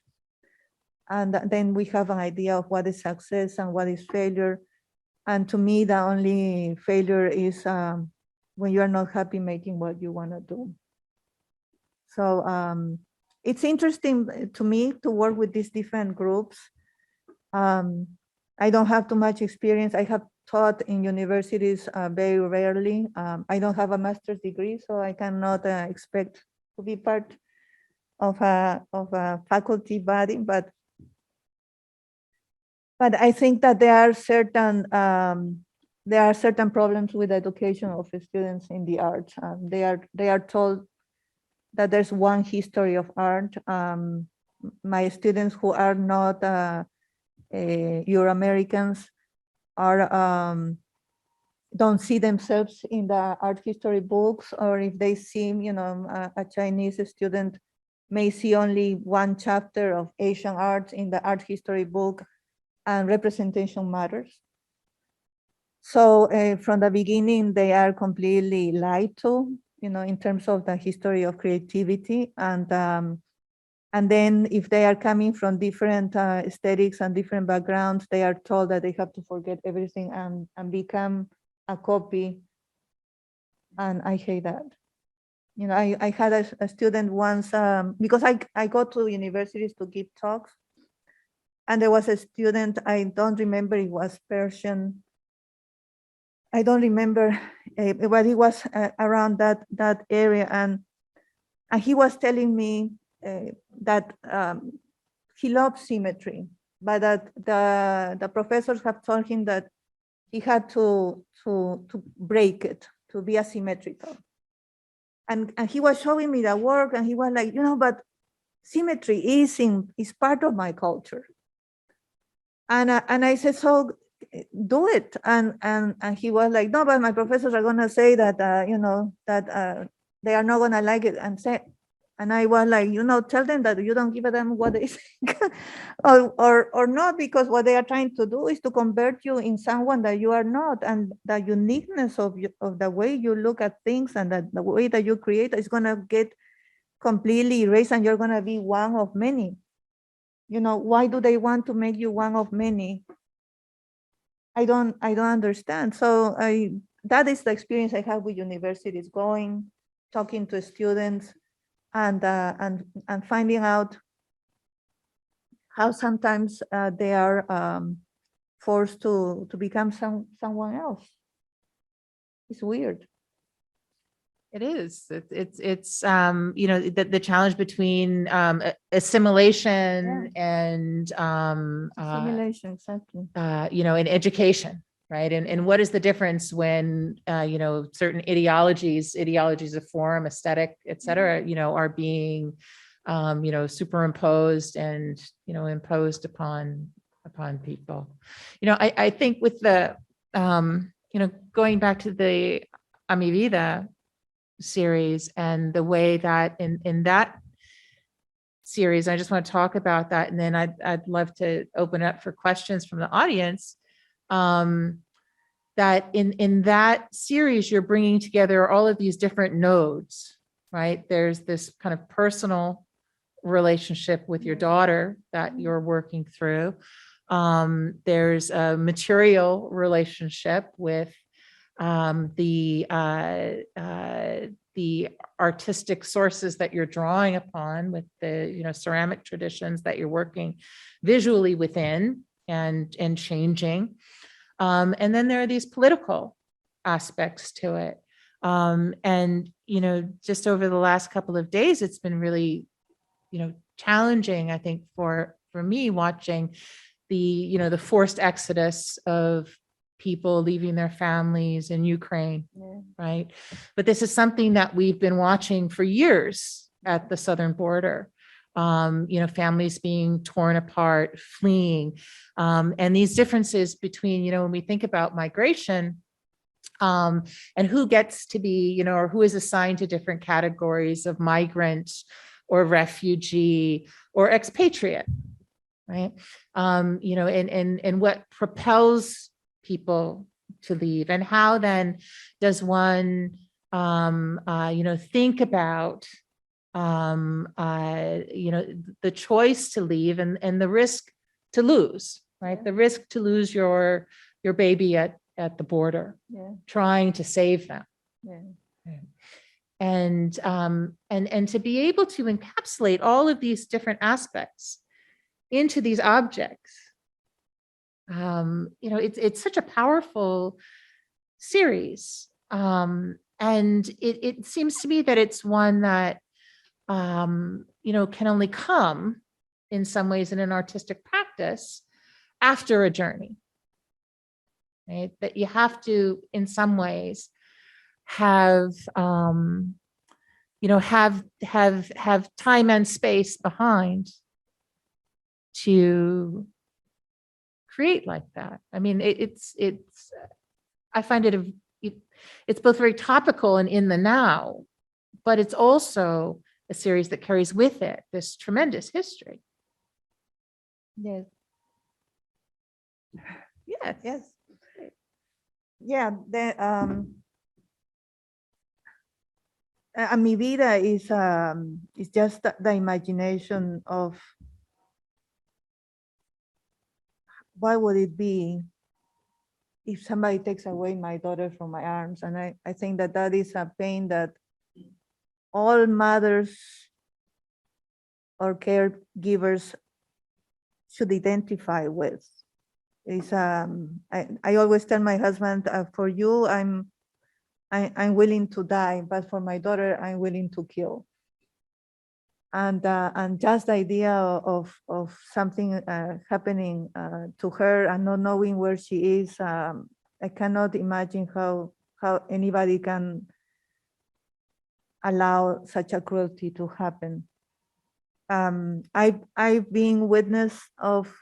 And then we have an idea of what is success and what is failure. And to me, the only failure is when you are not happy making what you want to do. So it's interesting to me to work with these different groups. I don't have too much experience. I have taught in universities very rarely. I don't have a master's degree, so I cannot expect to be part of a faculty body. But I think that there are certain problems with the education of students in the arts. They are told that there's one history of art. My students who are not Euro-Americans don't see themselves in the art history books, or if they see, a Chinese student may see only one chapter of Asian art in the art history book, and representation matters. So from the beginning, they are completely lied to, in terms of the history of creativity. And then if they are coming from different aesthetics and different backgrounds, they are told that they have to forget everything and become a copy. And I hate that. I had a student once, because I go to universities to give talks. And there was a student, I don't remember, it was Persian. I don't remember, but it was around that area. And And he was telling me that he loves symmetry, but that the professors have told him that he had to break it, to be asymmetrical. And he was showing me the work, and he was like, but symmetry is part of my culture. And I said, so do it. And he was like, no, but my professors are gonna say that that they are not gonna like it. And I was like, tell them that you don't give a damn what they think, or not, because what they are trying to do is to convert you in someone that you are not, and the uniqueness of the way you look at things and the way that you create is gonna get completely erased, and you're gonna be one of many. Why do they want to make you one of many? I don't understand. So that is the experience I have with universities, going, talking to students, and finding out how sometimes they are forced to become someone else. It's weird. It is. It's the challenge between assimilation and Assimilation, exactly. in education, right? And what is the difference when certain ideologies of form, aesthetic, et cetera, are being superimposed and imposed upon people. I think with the going back to the VIDA series and the way that in that series, I just want to talk about that, and then I'd love to open up for questions from the audience. That in that series, you're bringing together all of these different nodes, right? There's this kind of personal relationship with your daughter that you're working through. There's a material relationship with the artistic sources that you're drawing upon, with the ceramic traditions that you're working visually within and changing. And then there are these political aspects to it. And just over the last couple of days, it's been really challenging, I think, for me, watching the forced exodus of people leaving their families in Ukraine, right? But this is something that we've been watching for years at the southern border. Families being torn apart, fleeing, and these differences between, when we think about migration, and who gets to be, or who is assigned to different categories of migrant or refugee or expatriate, right? And what propels people to leave, and how then does one think about the choice to leave and the risk to lose, right? The risk to lose your baby at the border, trying to save them. And to be able to encapsulate all of these different aspects into these objects. It's such a powerful series. And it seems to me that it's one that, can only come in some ways in an artistic practice after a journey, right? That you have to, in some ways, have time and space behind to create like that. I mean, I find it's both very topical and in the now, but it's also a series that carries with it this tremendous history. Yes. Yes. Yes. Yeah. Mi vida is just the imagination of what would it be if somebody takes away my daughter from my arms. And I think that is a pain that all mothers or caregivers should identify with. Is I always tell my husband, for you, I'm willing to die, but for my daughter, I'm willing to kill. and just the idea of something happening to her and not knowing where she is, I cannot imagine how anybody can allow such a cruelty to happen. I've been witness of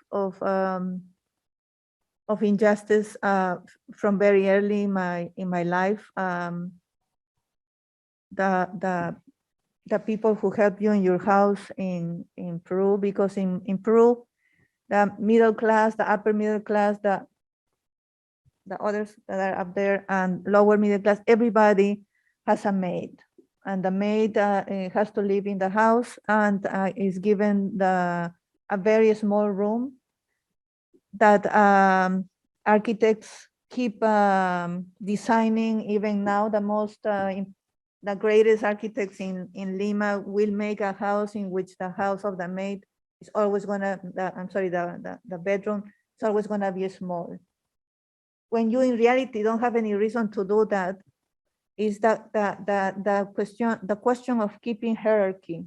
injustice from very early in my life. The people who help you in your house in Peru, because in Peru, the middle class, the upper middle class, the others that are up there, and lower middle class, everybody has a maid, and the maid has to live in the house and is given a very small room that architects keep designing. Even now, the greatest architects in Lima will make a house in which the house of the maid is always gonna, the bedroom is always gonna be small. When you in reality don't have any reason to do that, is the question of keeping hierarchy.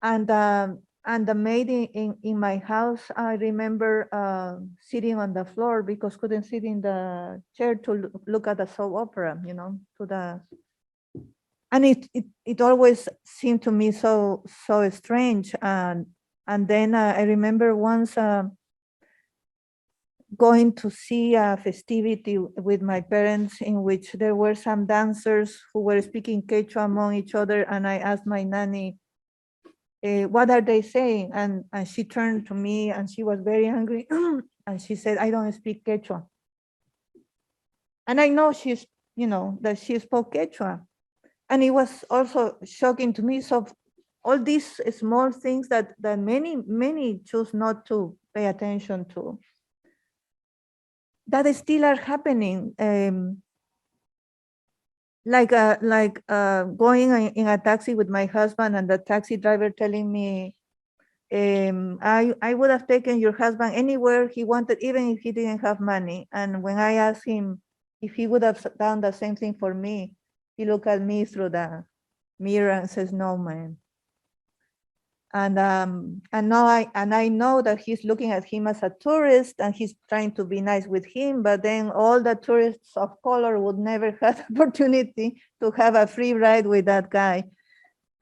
And the maid in my house, I remember sitting on the floor because couldn't sit in the chair to look at the soap opera, and it always seemed to me so strange. And then I remember once going to see a festivity with my parents in which there were some dancers who were speaking Quechua among each other, and I asked my nanny, what are they saying? And she turned to me and she was very angry and she said, I don't speak Quechua. And I know that she spoke Quechua. And it was also shocking to me. So all these small things that many choose not to pay attention to, that still are happening. Like going in a taxi with my husband and the taxi driver telling me, I would have taken your husband anywhere he wanted, even if he didn't have money. And when I asked him if he would have done the same thing for me, he looked at me through the mirror and says, no, man. And now I know that he's looking at him as a tourist and he's trying to be nice with him, but then all the tourists of color would never have the opportunity to have a free ride with that guy.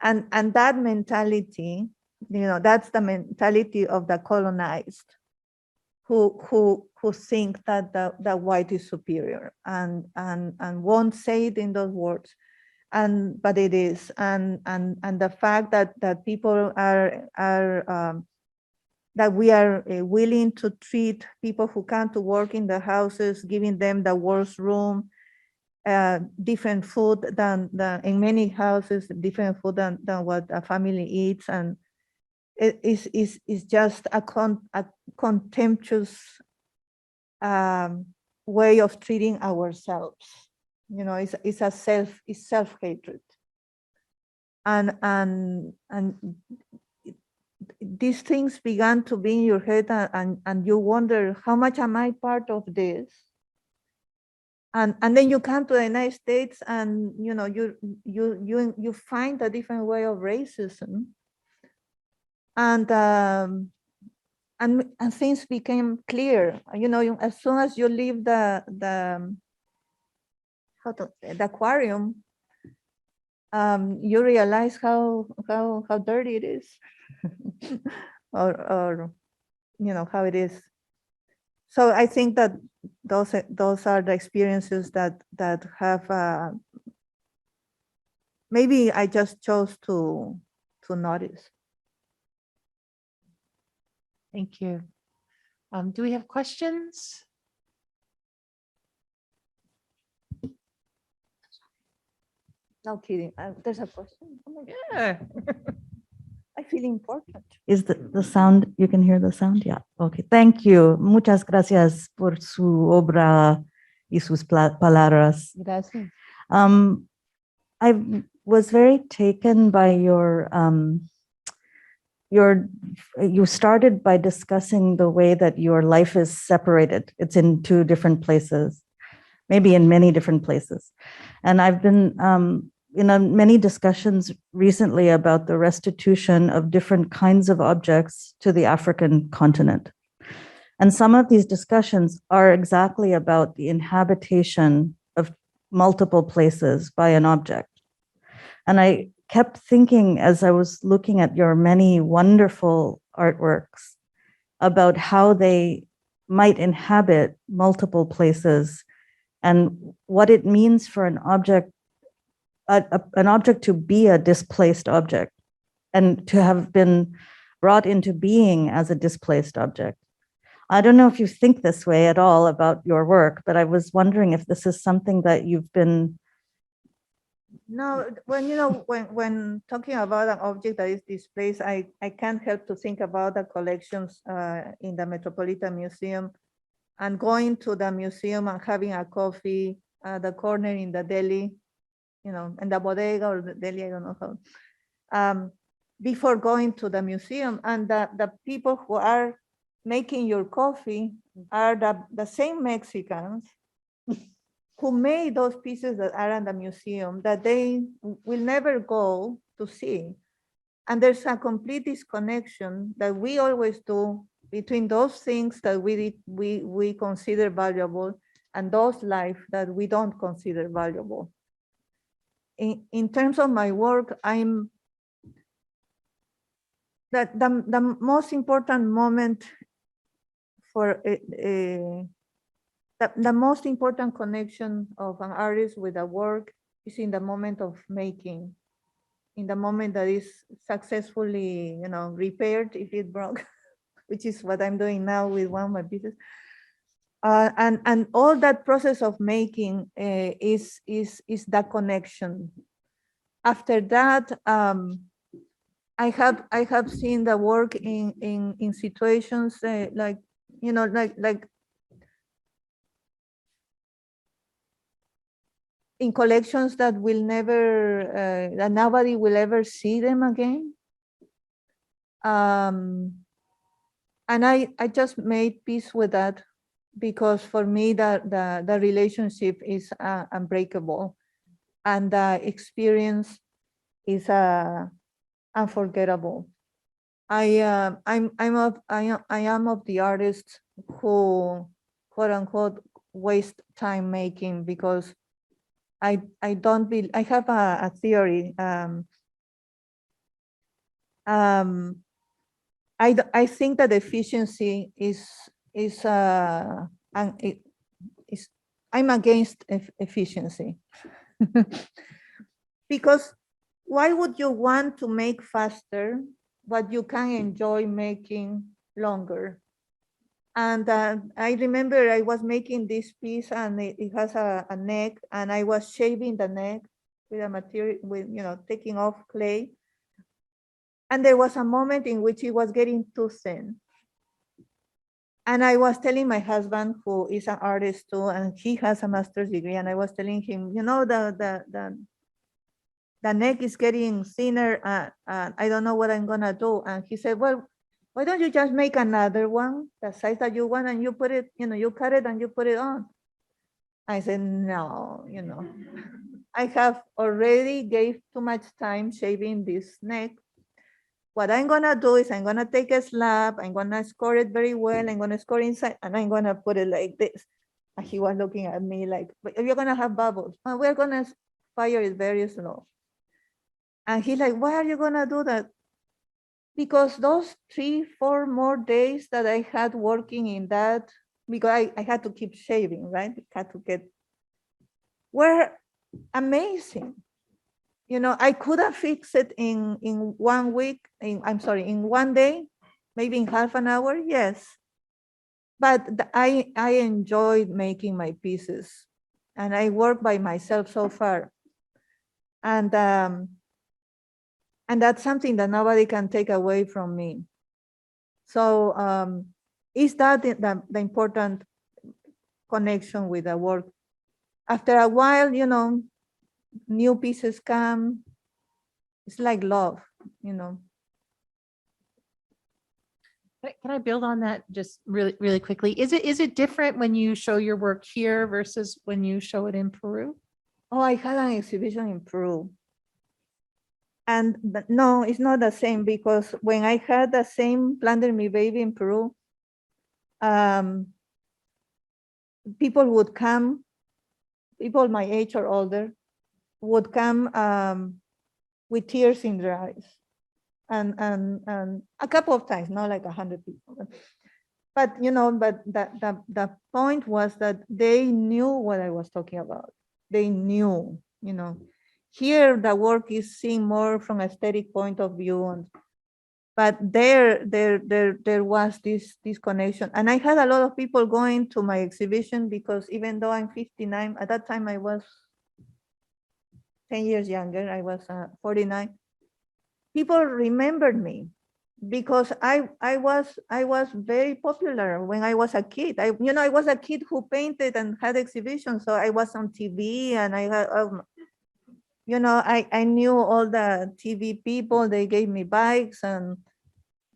And that mentality, that's the mentality of the colonized, who think that the white is superior and won't say it in those words. But it is, and the fact that people are that we are willing to treat people who come to work in the houses, giving them the worst room, different food than in many houses, different food than what a family eats, and it is just a contemptuous way of treating ourselves. It's self-hatred, and these things began to be in your head, and you wonder, how much am I part of this? And then you come to the United States, and you find a different way of racism, and things became clear. As soon as you leave the aquarium, you realize how dirty it is, or how it is. So I think that those are the experiences that have maybe I just chose to notice. Thank you. Do we have questions? No kidding. There's a question. Oh my God. Yeah. I feel important. Is the sound, you can hear the sound? Yeah, okay. Thank you. Muchas gracias por su obra y sus palabras. Gracias. I was very taken by you started by discussing the way that your life is separated. It's in two different places, maybe in many different places. And I've been many discussions recently about the restitution of different kinds of objects to the African continent. And some of these discussions are exactly about the inhabitation of multiple places by an object. And I kept thinking as I was looking at your many wonderful artworks about how they might inhabit multiple places and what it means for an object to be a displaced object and to have been brought into being as a displaced object. I don't know if you think this way at all about your work, but I was wondering if this is something that you've been. No, when talking about an object that is displaced, I can't help to think about the collections in the Metropolitan Museum, and going to the museum and having a coffee at the corner in the deli, in the bodega or the deli, I don't know how, before going to the museum. And the people who are making your coffee are the same Mexicans who made those pieces that are in the museum that they will never go to see. And there's a complete disconnection that we always do between those things that we consider valuable and those lives that we don't consider valuable. In terms of my work, the most important moment for the most important connection of an artist with a work is in the moment of making, in the moment that is successfully, repaired if it broke, which is what I'm doing now with one of my pieces. And all that process of making is that connection. After that, I have seen the work in situations like in collections that will never, that nobody will ever see them again. And I just made peace with that, because for me the relationship is unbreakable, and the experience is unforgettable. I am of the artists who, quote unquote, waste time making, because I don't be, I have a theory. I think that efficiency is I'm against efficiency. Because why would you want to make faster what you can enjoy making longer? And I remember I was making this piece, and it has a neck, and I was shaving the neck with a material, with taking off clay. And there was a moment in which it was getting too thin. And I was telling my husband, who is an artist too, and he has a master's degree, and I was telling him, the neck is getting thinner, I don't know what I'm gonna do. And he said, well, why don't you just make another one, the size that you want, and you put it, you cut it and you put it on. I said, no, I have already gave too much time shaving this neck. What I'm gonna do is I'm gonna take a slab, I'm gonna score it very well, I'm gonna score inside, and I'm gonna put it like this. And he was looking at me like, but you're gonna have bubbles. And we're gonna fire it very slow. And he's like, why are you gonna do that? Because those 3-4 more days that I had working in that, because I had to keep shaving, right? I had to get, were amazing. I could have fixed it in 1 week, in 1 day, maybe in half an hour, yes. But I enjoyed making my pieces, and I work by myself so far. And that's something that nobody can take away from me. So is that the important connection with the work? After a while, new pieces come. It's like love, Can I build on that just really, really quickly? Is it different when you show your work here versus when you show it in Peru? Oh, I had an exhibition in Peru. And but no, it's not the same, because when I had the same planted me baby in Peru, people would come, people my age or older, would come with tears in their eyes, and a couple of times, not like 100 people. But the point was that they knew what I was talking about. They knew, Here the work is seen more from aesthetic point of view, but there was this connection. And I had a lot of people going to my exhibition, because even though I'm 59, at that time I was 10 years younger, I was 49. People remembered me because I was very popular when I was a kid. I was a kid who painted and had exhibitions, so I was on TV, and I had, I knew all the TV people. They gave me bikes, and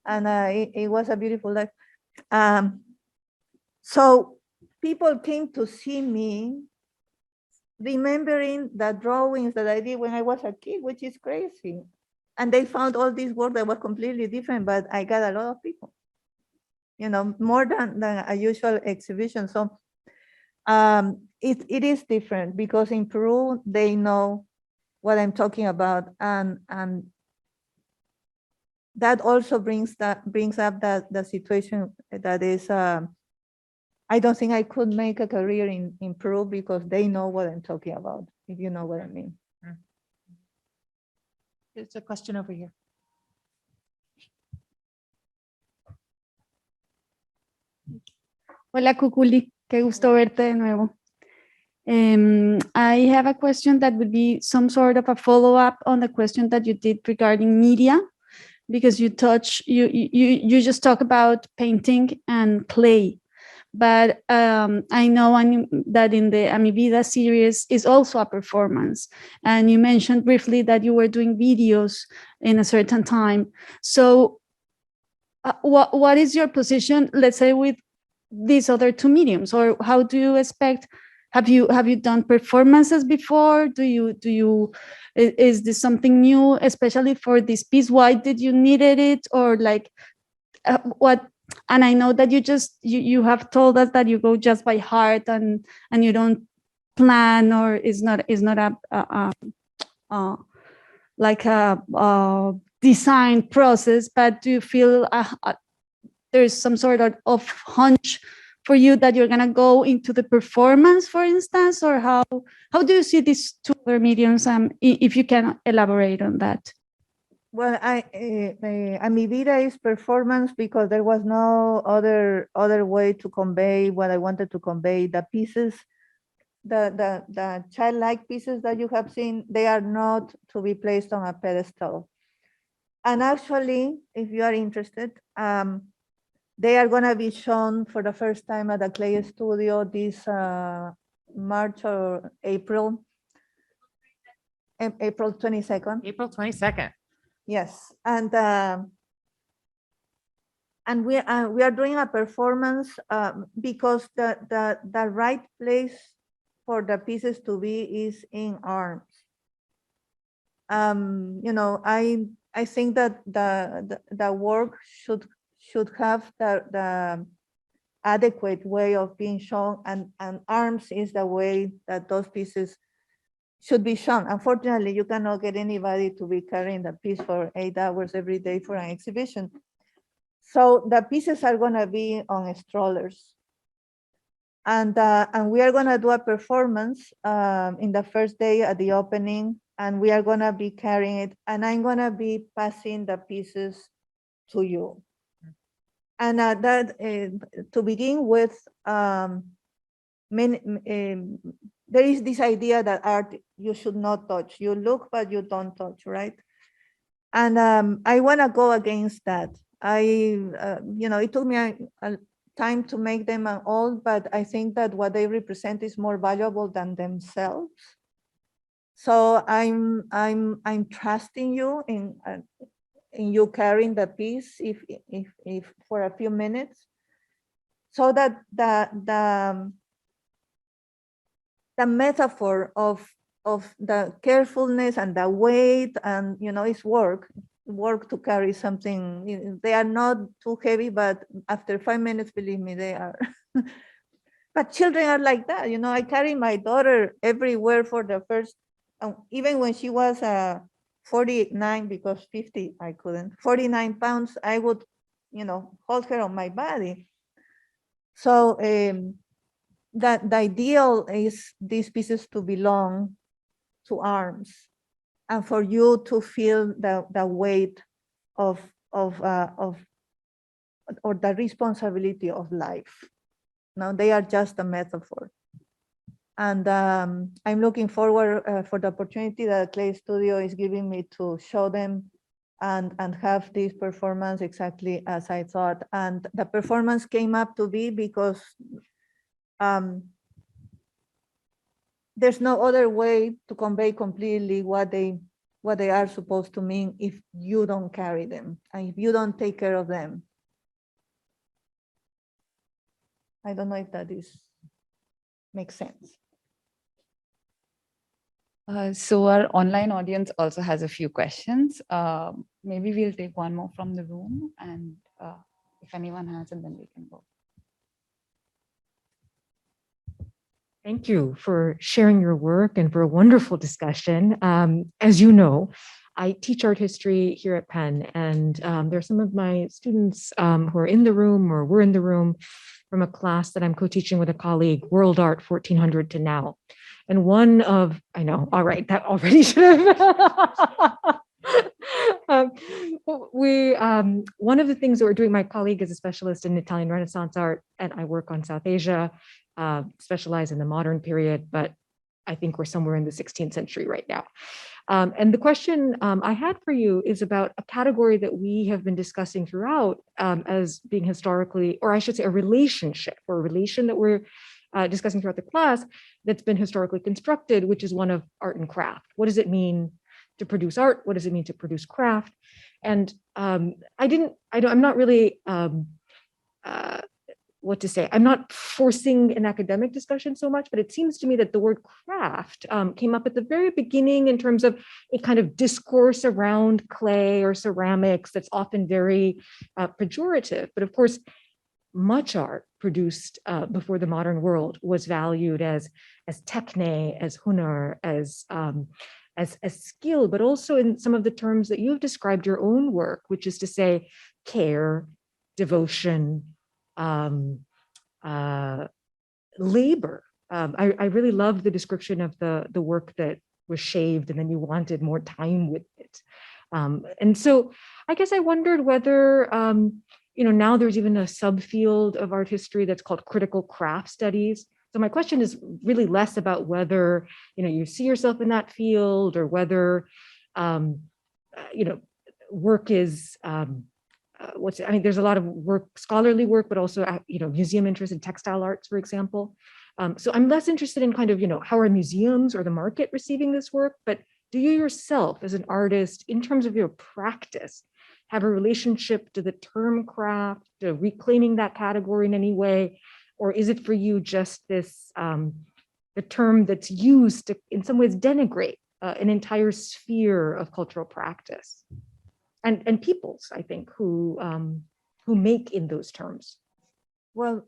it was a beautiful life. So people came to see me, remembering the drawings that I did when I was a kid, which is crazy. And they found all this work that was completely different, but I got a lot of people, more than a usual exhibition. So it is different, because in Peru, they know what I'm talking about. And that also brings up the situation that is, I don't think I could make a career in Peru, because they know what I'm talking about, if you know what I mean. There's a question over here. Hola, Kukuli. Qué gusto verte de nuevo. I have a question that would be some sort of a follow-up on the question that you did regarding media, because you just talk about painting and clay. But I know that in the VIDA series is also a performance. And you mentioned briefly that you were doing videos in a certain time. So what is your position, let's say, with these other two mediums? Or how do you expect, have you done performances before? Is this something new, especially for this piece? Why did you needed it? Or like what? And I know that you have told us that you go just by heart, and you don't plan, or is not a design process. But do you feel there's some sort of hunch for you that you're gonna go into the performance, for instance? Or how do you see these two other mediums? If you can elaborate on that. Well, VIDA is performance, because there was no other way to convey what I wanted to convey. The pieces, the childlike pieces that you have seen, they are not to be placed on a pedestal. And actually, if you are interested, they are going to be shown for the first time at the Clay Studio this March or April. April 22nd. April 22nd. Yes, and we are doing a performance because the right place for the pieces to be is in arms. I think that the work should have the adequate way of being shown, and arms is the way that those pieces should be shown. Unfortunately, you cannot get anybody to be carrying the piece for 8 hours every day for an exhibition. So the pieces are going to be on strollers. And we are going to do a performance in the first day at the opening, and we are going to be carrying it, and I'm going to be passing the pieces to you. And to begin with, there is this idea that art you should not touch. You look, but you don't touch, right? And I want to go against that. It took me a time to make them all, but I think that what they represent is more valuable than themselves. So I'm trusting you in you carrying the piece, if for a few minutes, so that the metaphor of the carefulness and the weight, and it's work to carry something. They are not too heavy, but after 5 minutes, believe me, they are. But children are like that. I carry my daughter everywhere for the first, even when she was 49, because 50 I couldn't, 49 pounds, I would hold her on my body. So that the ideal is these pieces to belong to arms, and for you to feel the weight of or the responsibility of life. Now they are just a metaphor. And I'm looking forward for the opportunity that Clay Studio is giving me to show them and have this performance exactly as I thought. And the performance came up to be because there's no other way to convey completely what they are supposed to mean if you don't carry them and if you don't take care of them. I don't know if that makes sense. So our online audience also has a few questions. Maybe we'll take one more from the room, and if anyone has it, then we can go. Thank you for sharing your work and for a wonderful discussion. As you know, I teach art history here at Penn, and there are some of my students who are in the room or were in the room from a class that I'm co-teaching with a colleague, World Art 1400 to Now. And one of, I know, all right, that already should have. One of the things that we're doing, my colleague is a specialist in Italian Renaissance art, and I work on South Asia, specialize in the modern period, but I think we're somewhere in the 16th century right now. And the question I had for you is about a category that we have been discussing throughout as being historically, or I should say a relationship or a relation that we're discussing throughout the class that's been historically constructed, which is one of art and craft. What does it mean to produce art? What does it mean to produce craft? And I'm not really, what to say, I'm not forcing an academic discussion so much, but it seems to me that the word craft came up at the very beginning in terms of a kind of discourse around clay or ceramics that's often very pejorative. But of course, much art produced before the modern world was valued as techne, as hunar, as skill, but also in some of the terms that you've described your own work, which is to say care, devotion, labor. I really love the description of the work that was shaved and then you wanted more time with it. And so I guess I wondered whether, now there's even a subfield of art history that's called critical craft studies. So my question is really less about whether, you see yourself in that field or whether, work is, there's a lot of work, scholarly work, but also, museum interest in textile arts, for example. So I'm less interested in kind of, how are museums or the market receiving this work, but do you yourself as an artist, in terms of your practice, have a relationship to the term craft, to reclaiming that category in any way? Or is it for you just this, the term that's used to, in some ways, denigrate an entire sphere of cultural practice? And peoples, I think, who make in those terms. Well,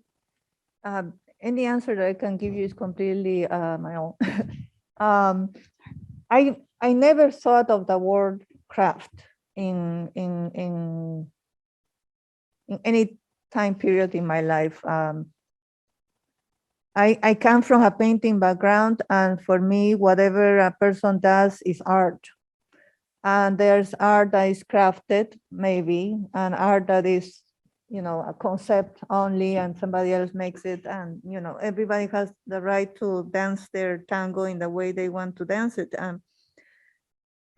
any answer that I can give you is completely my own. I never thought of the word craft in any time period in my life. I come from a painting background, and for me, whatever a person does is art. And there's art that is crafted, maybe, and art that is, a concept only, and somebody else makes it. And, everybody has the right to dance their tango in the way they want to dance it. And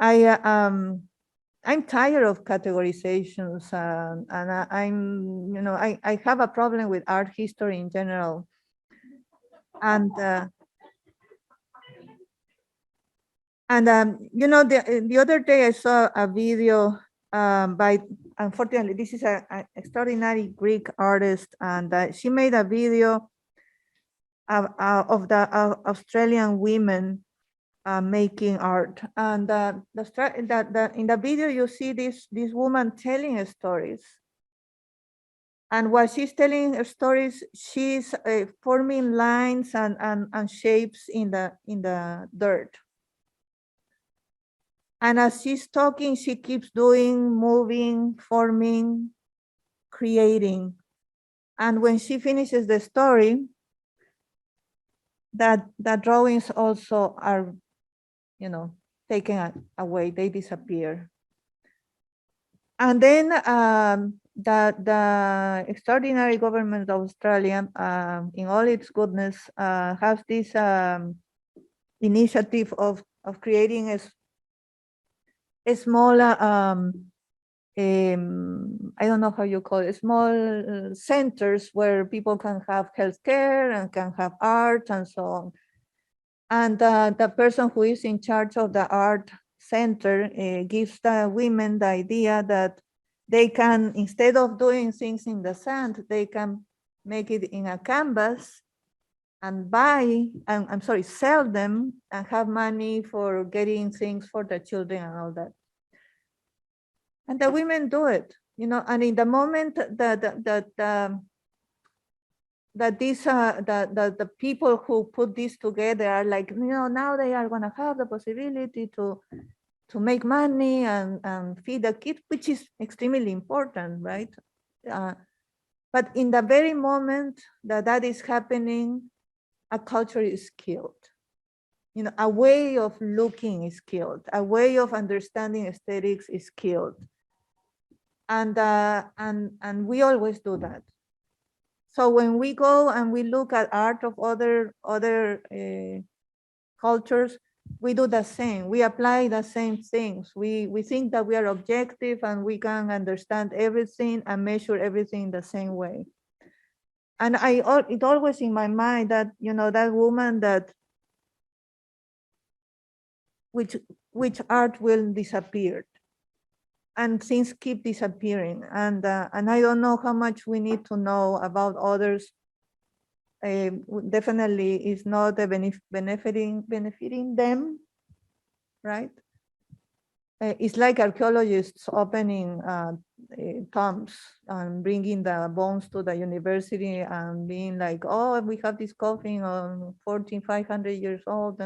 I'm tired of categorizations, and I have a problem with art history in general. And the other day I saw a video by, unfortunately, this is an extraordinary Greek artist, and she made a video of the Australian women making art. And in the video, you see this woman telling stories. And while she's telling her stories, she's forming lines and shapes in the dirt. And as she's talking, she keeps doing, moving, forming, creating. And when she finishes the story, the drawings also are, taken away, they disappear. And then the extraordinary government of Australia, in all its goodness, has this initiative of creating a small, I don't know how you call it, small centers where people can have healthcare and can have art and so on. And the person who is in charge of the art center gives the women the idea that they can, instead of doing things in the sand, they can make it in a canvas and sell them and have money for getting things for the children and all that. And the women do it, and in the moment that the people who put this together are like, now they are going to have the possibility to make money and feed the kids, which is extremely important, right? But in the very moment that is happening, a culture is killed. A way of looking is killed. A way of understanding aesthetics is killed. And we always do that. So when we go and we look at art of other cultures, we do the same. We apply the same things. We think that we are objective and we can understand everything and measure everything the same way. And it always in my mind that, that woman that which art will disappear. And things keep disappearing. And I don't know how much we need to know about others. Definitely is not benefiting them, right? It's like archaeologists opening tombs and bringing the bones to the university and being like, oh, we have this coffin on 500 years old,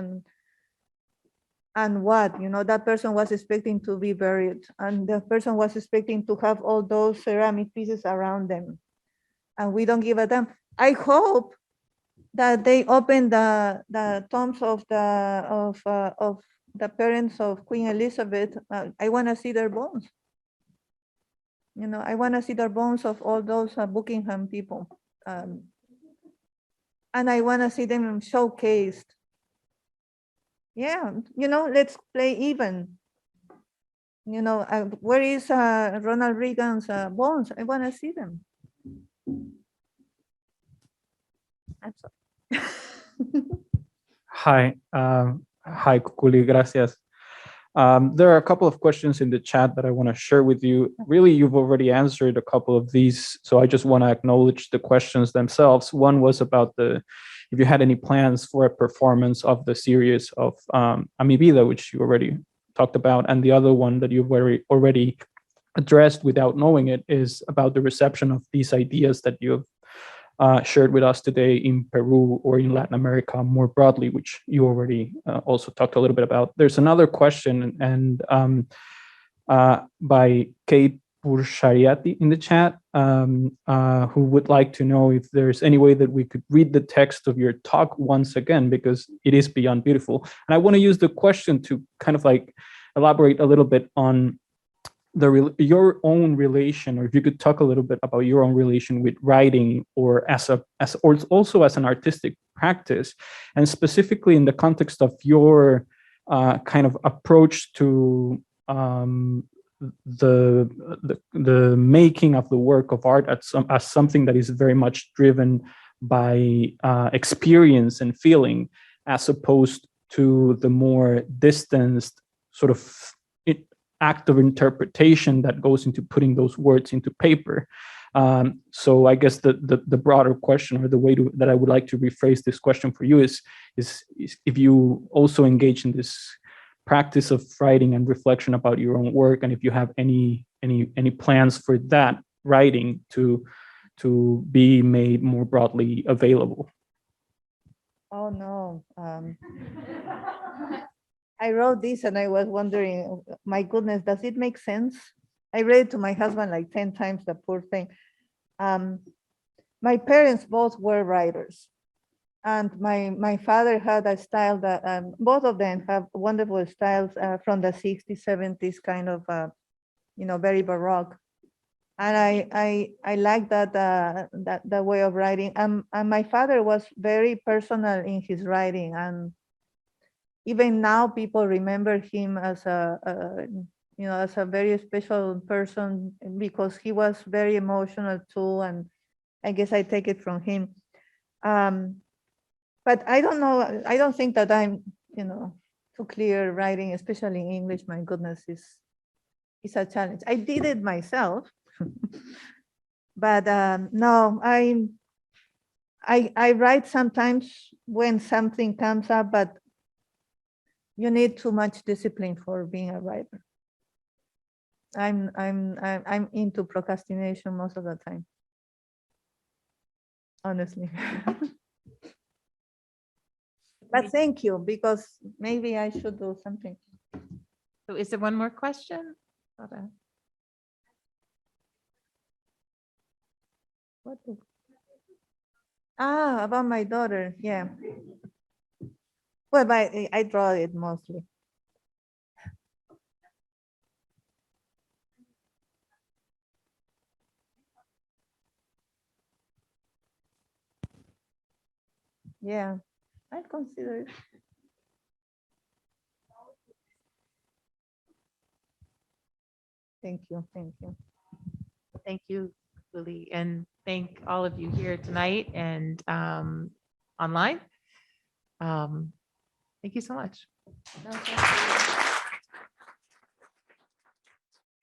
and what, that person was expecting to be buried, and the person was expecting to have all those ceramic pieces around them, and we don't give a damn. I hope that they open the tombs of the parents of Queen Elizabeth. I want to see their bones. I want to see their bones of all those Buckingham people, and I want to see them showcased. Yeah, let's play even. Where is Ronald Reagan's bones? I want to see them. I'm sorry. Hi, Kukuli, gracias. There are a couple of questions in the chat that I want to share with you. Really, you've already answered a couple of these, so I just want to acknowledge the questions themselves. One was about if you had any plans for a performance of the series of Mi Vida, which you already talked about, and the other one that you've already addressed without knowing it is about the reception of these ideas that you've shared with us today in Peru or in Latin America more broadly, which you already also talked a little bit about. There's another question and by Kate Burshariati in the chat, who would like to know if there's any way that we could read the text of your talk once again, because it is beyond beautiful. And I want to use the question to kind of like elaborate a little bit on your own relation, or if you could talk a little bit about your own relation with writing, or or also as an artistic practice, and specifically in the context of your kind of approach to the making of the work of art as something that is very much driven by experience and feeling, as opposed to the more distanced sort of act of interpretation that goes into putting those words into paper. So I guess the broader question, or the way that I would like to rephrase this question for you is if you also engage in this practice of writing and reflection about your own work, and if you have any plans for that writing to be made more broadly available. Oh no. I wrote this and I was wondering, my goodness, does it make sense? I read it to my husband like 10 times, the poor thing. My parents both were writers. And my father had a style that both of them have wonderful styles from the 60s, 70s, kind of, very Baroque. And I like that way of writing. And my father was very personal in his writing. And even now people remember him as as a very special person because he was very emotional too. And I guess I take it from him. But I don't know, I don't think that I'm, too clear writing, especially in English. My goodness, is a challenge. I did it myself, but no, I write sometimes when something comes up, but you need too much discipline for being a writer. I'm into procrastination most of the time, honestly. But thank you, because maybe I should do something. So is there one more question? Okay. What about my daughter, yeah. Well, I draw it mostly. Yeah, I consider it. Thank you, thank you. Thank you, Lily, and thank all of you here tonight and online. Thank you so much. No, thank you.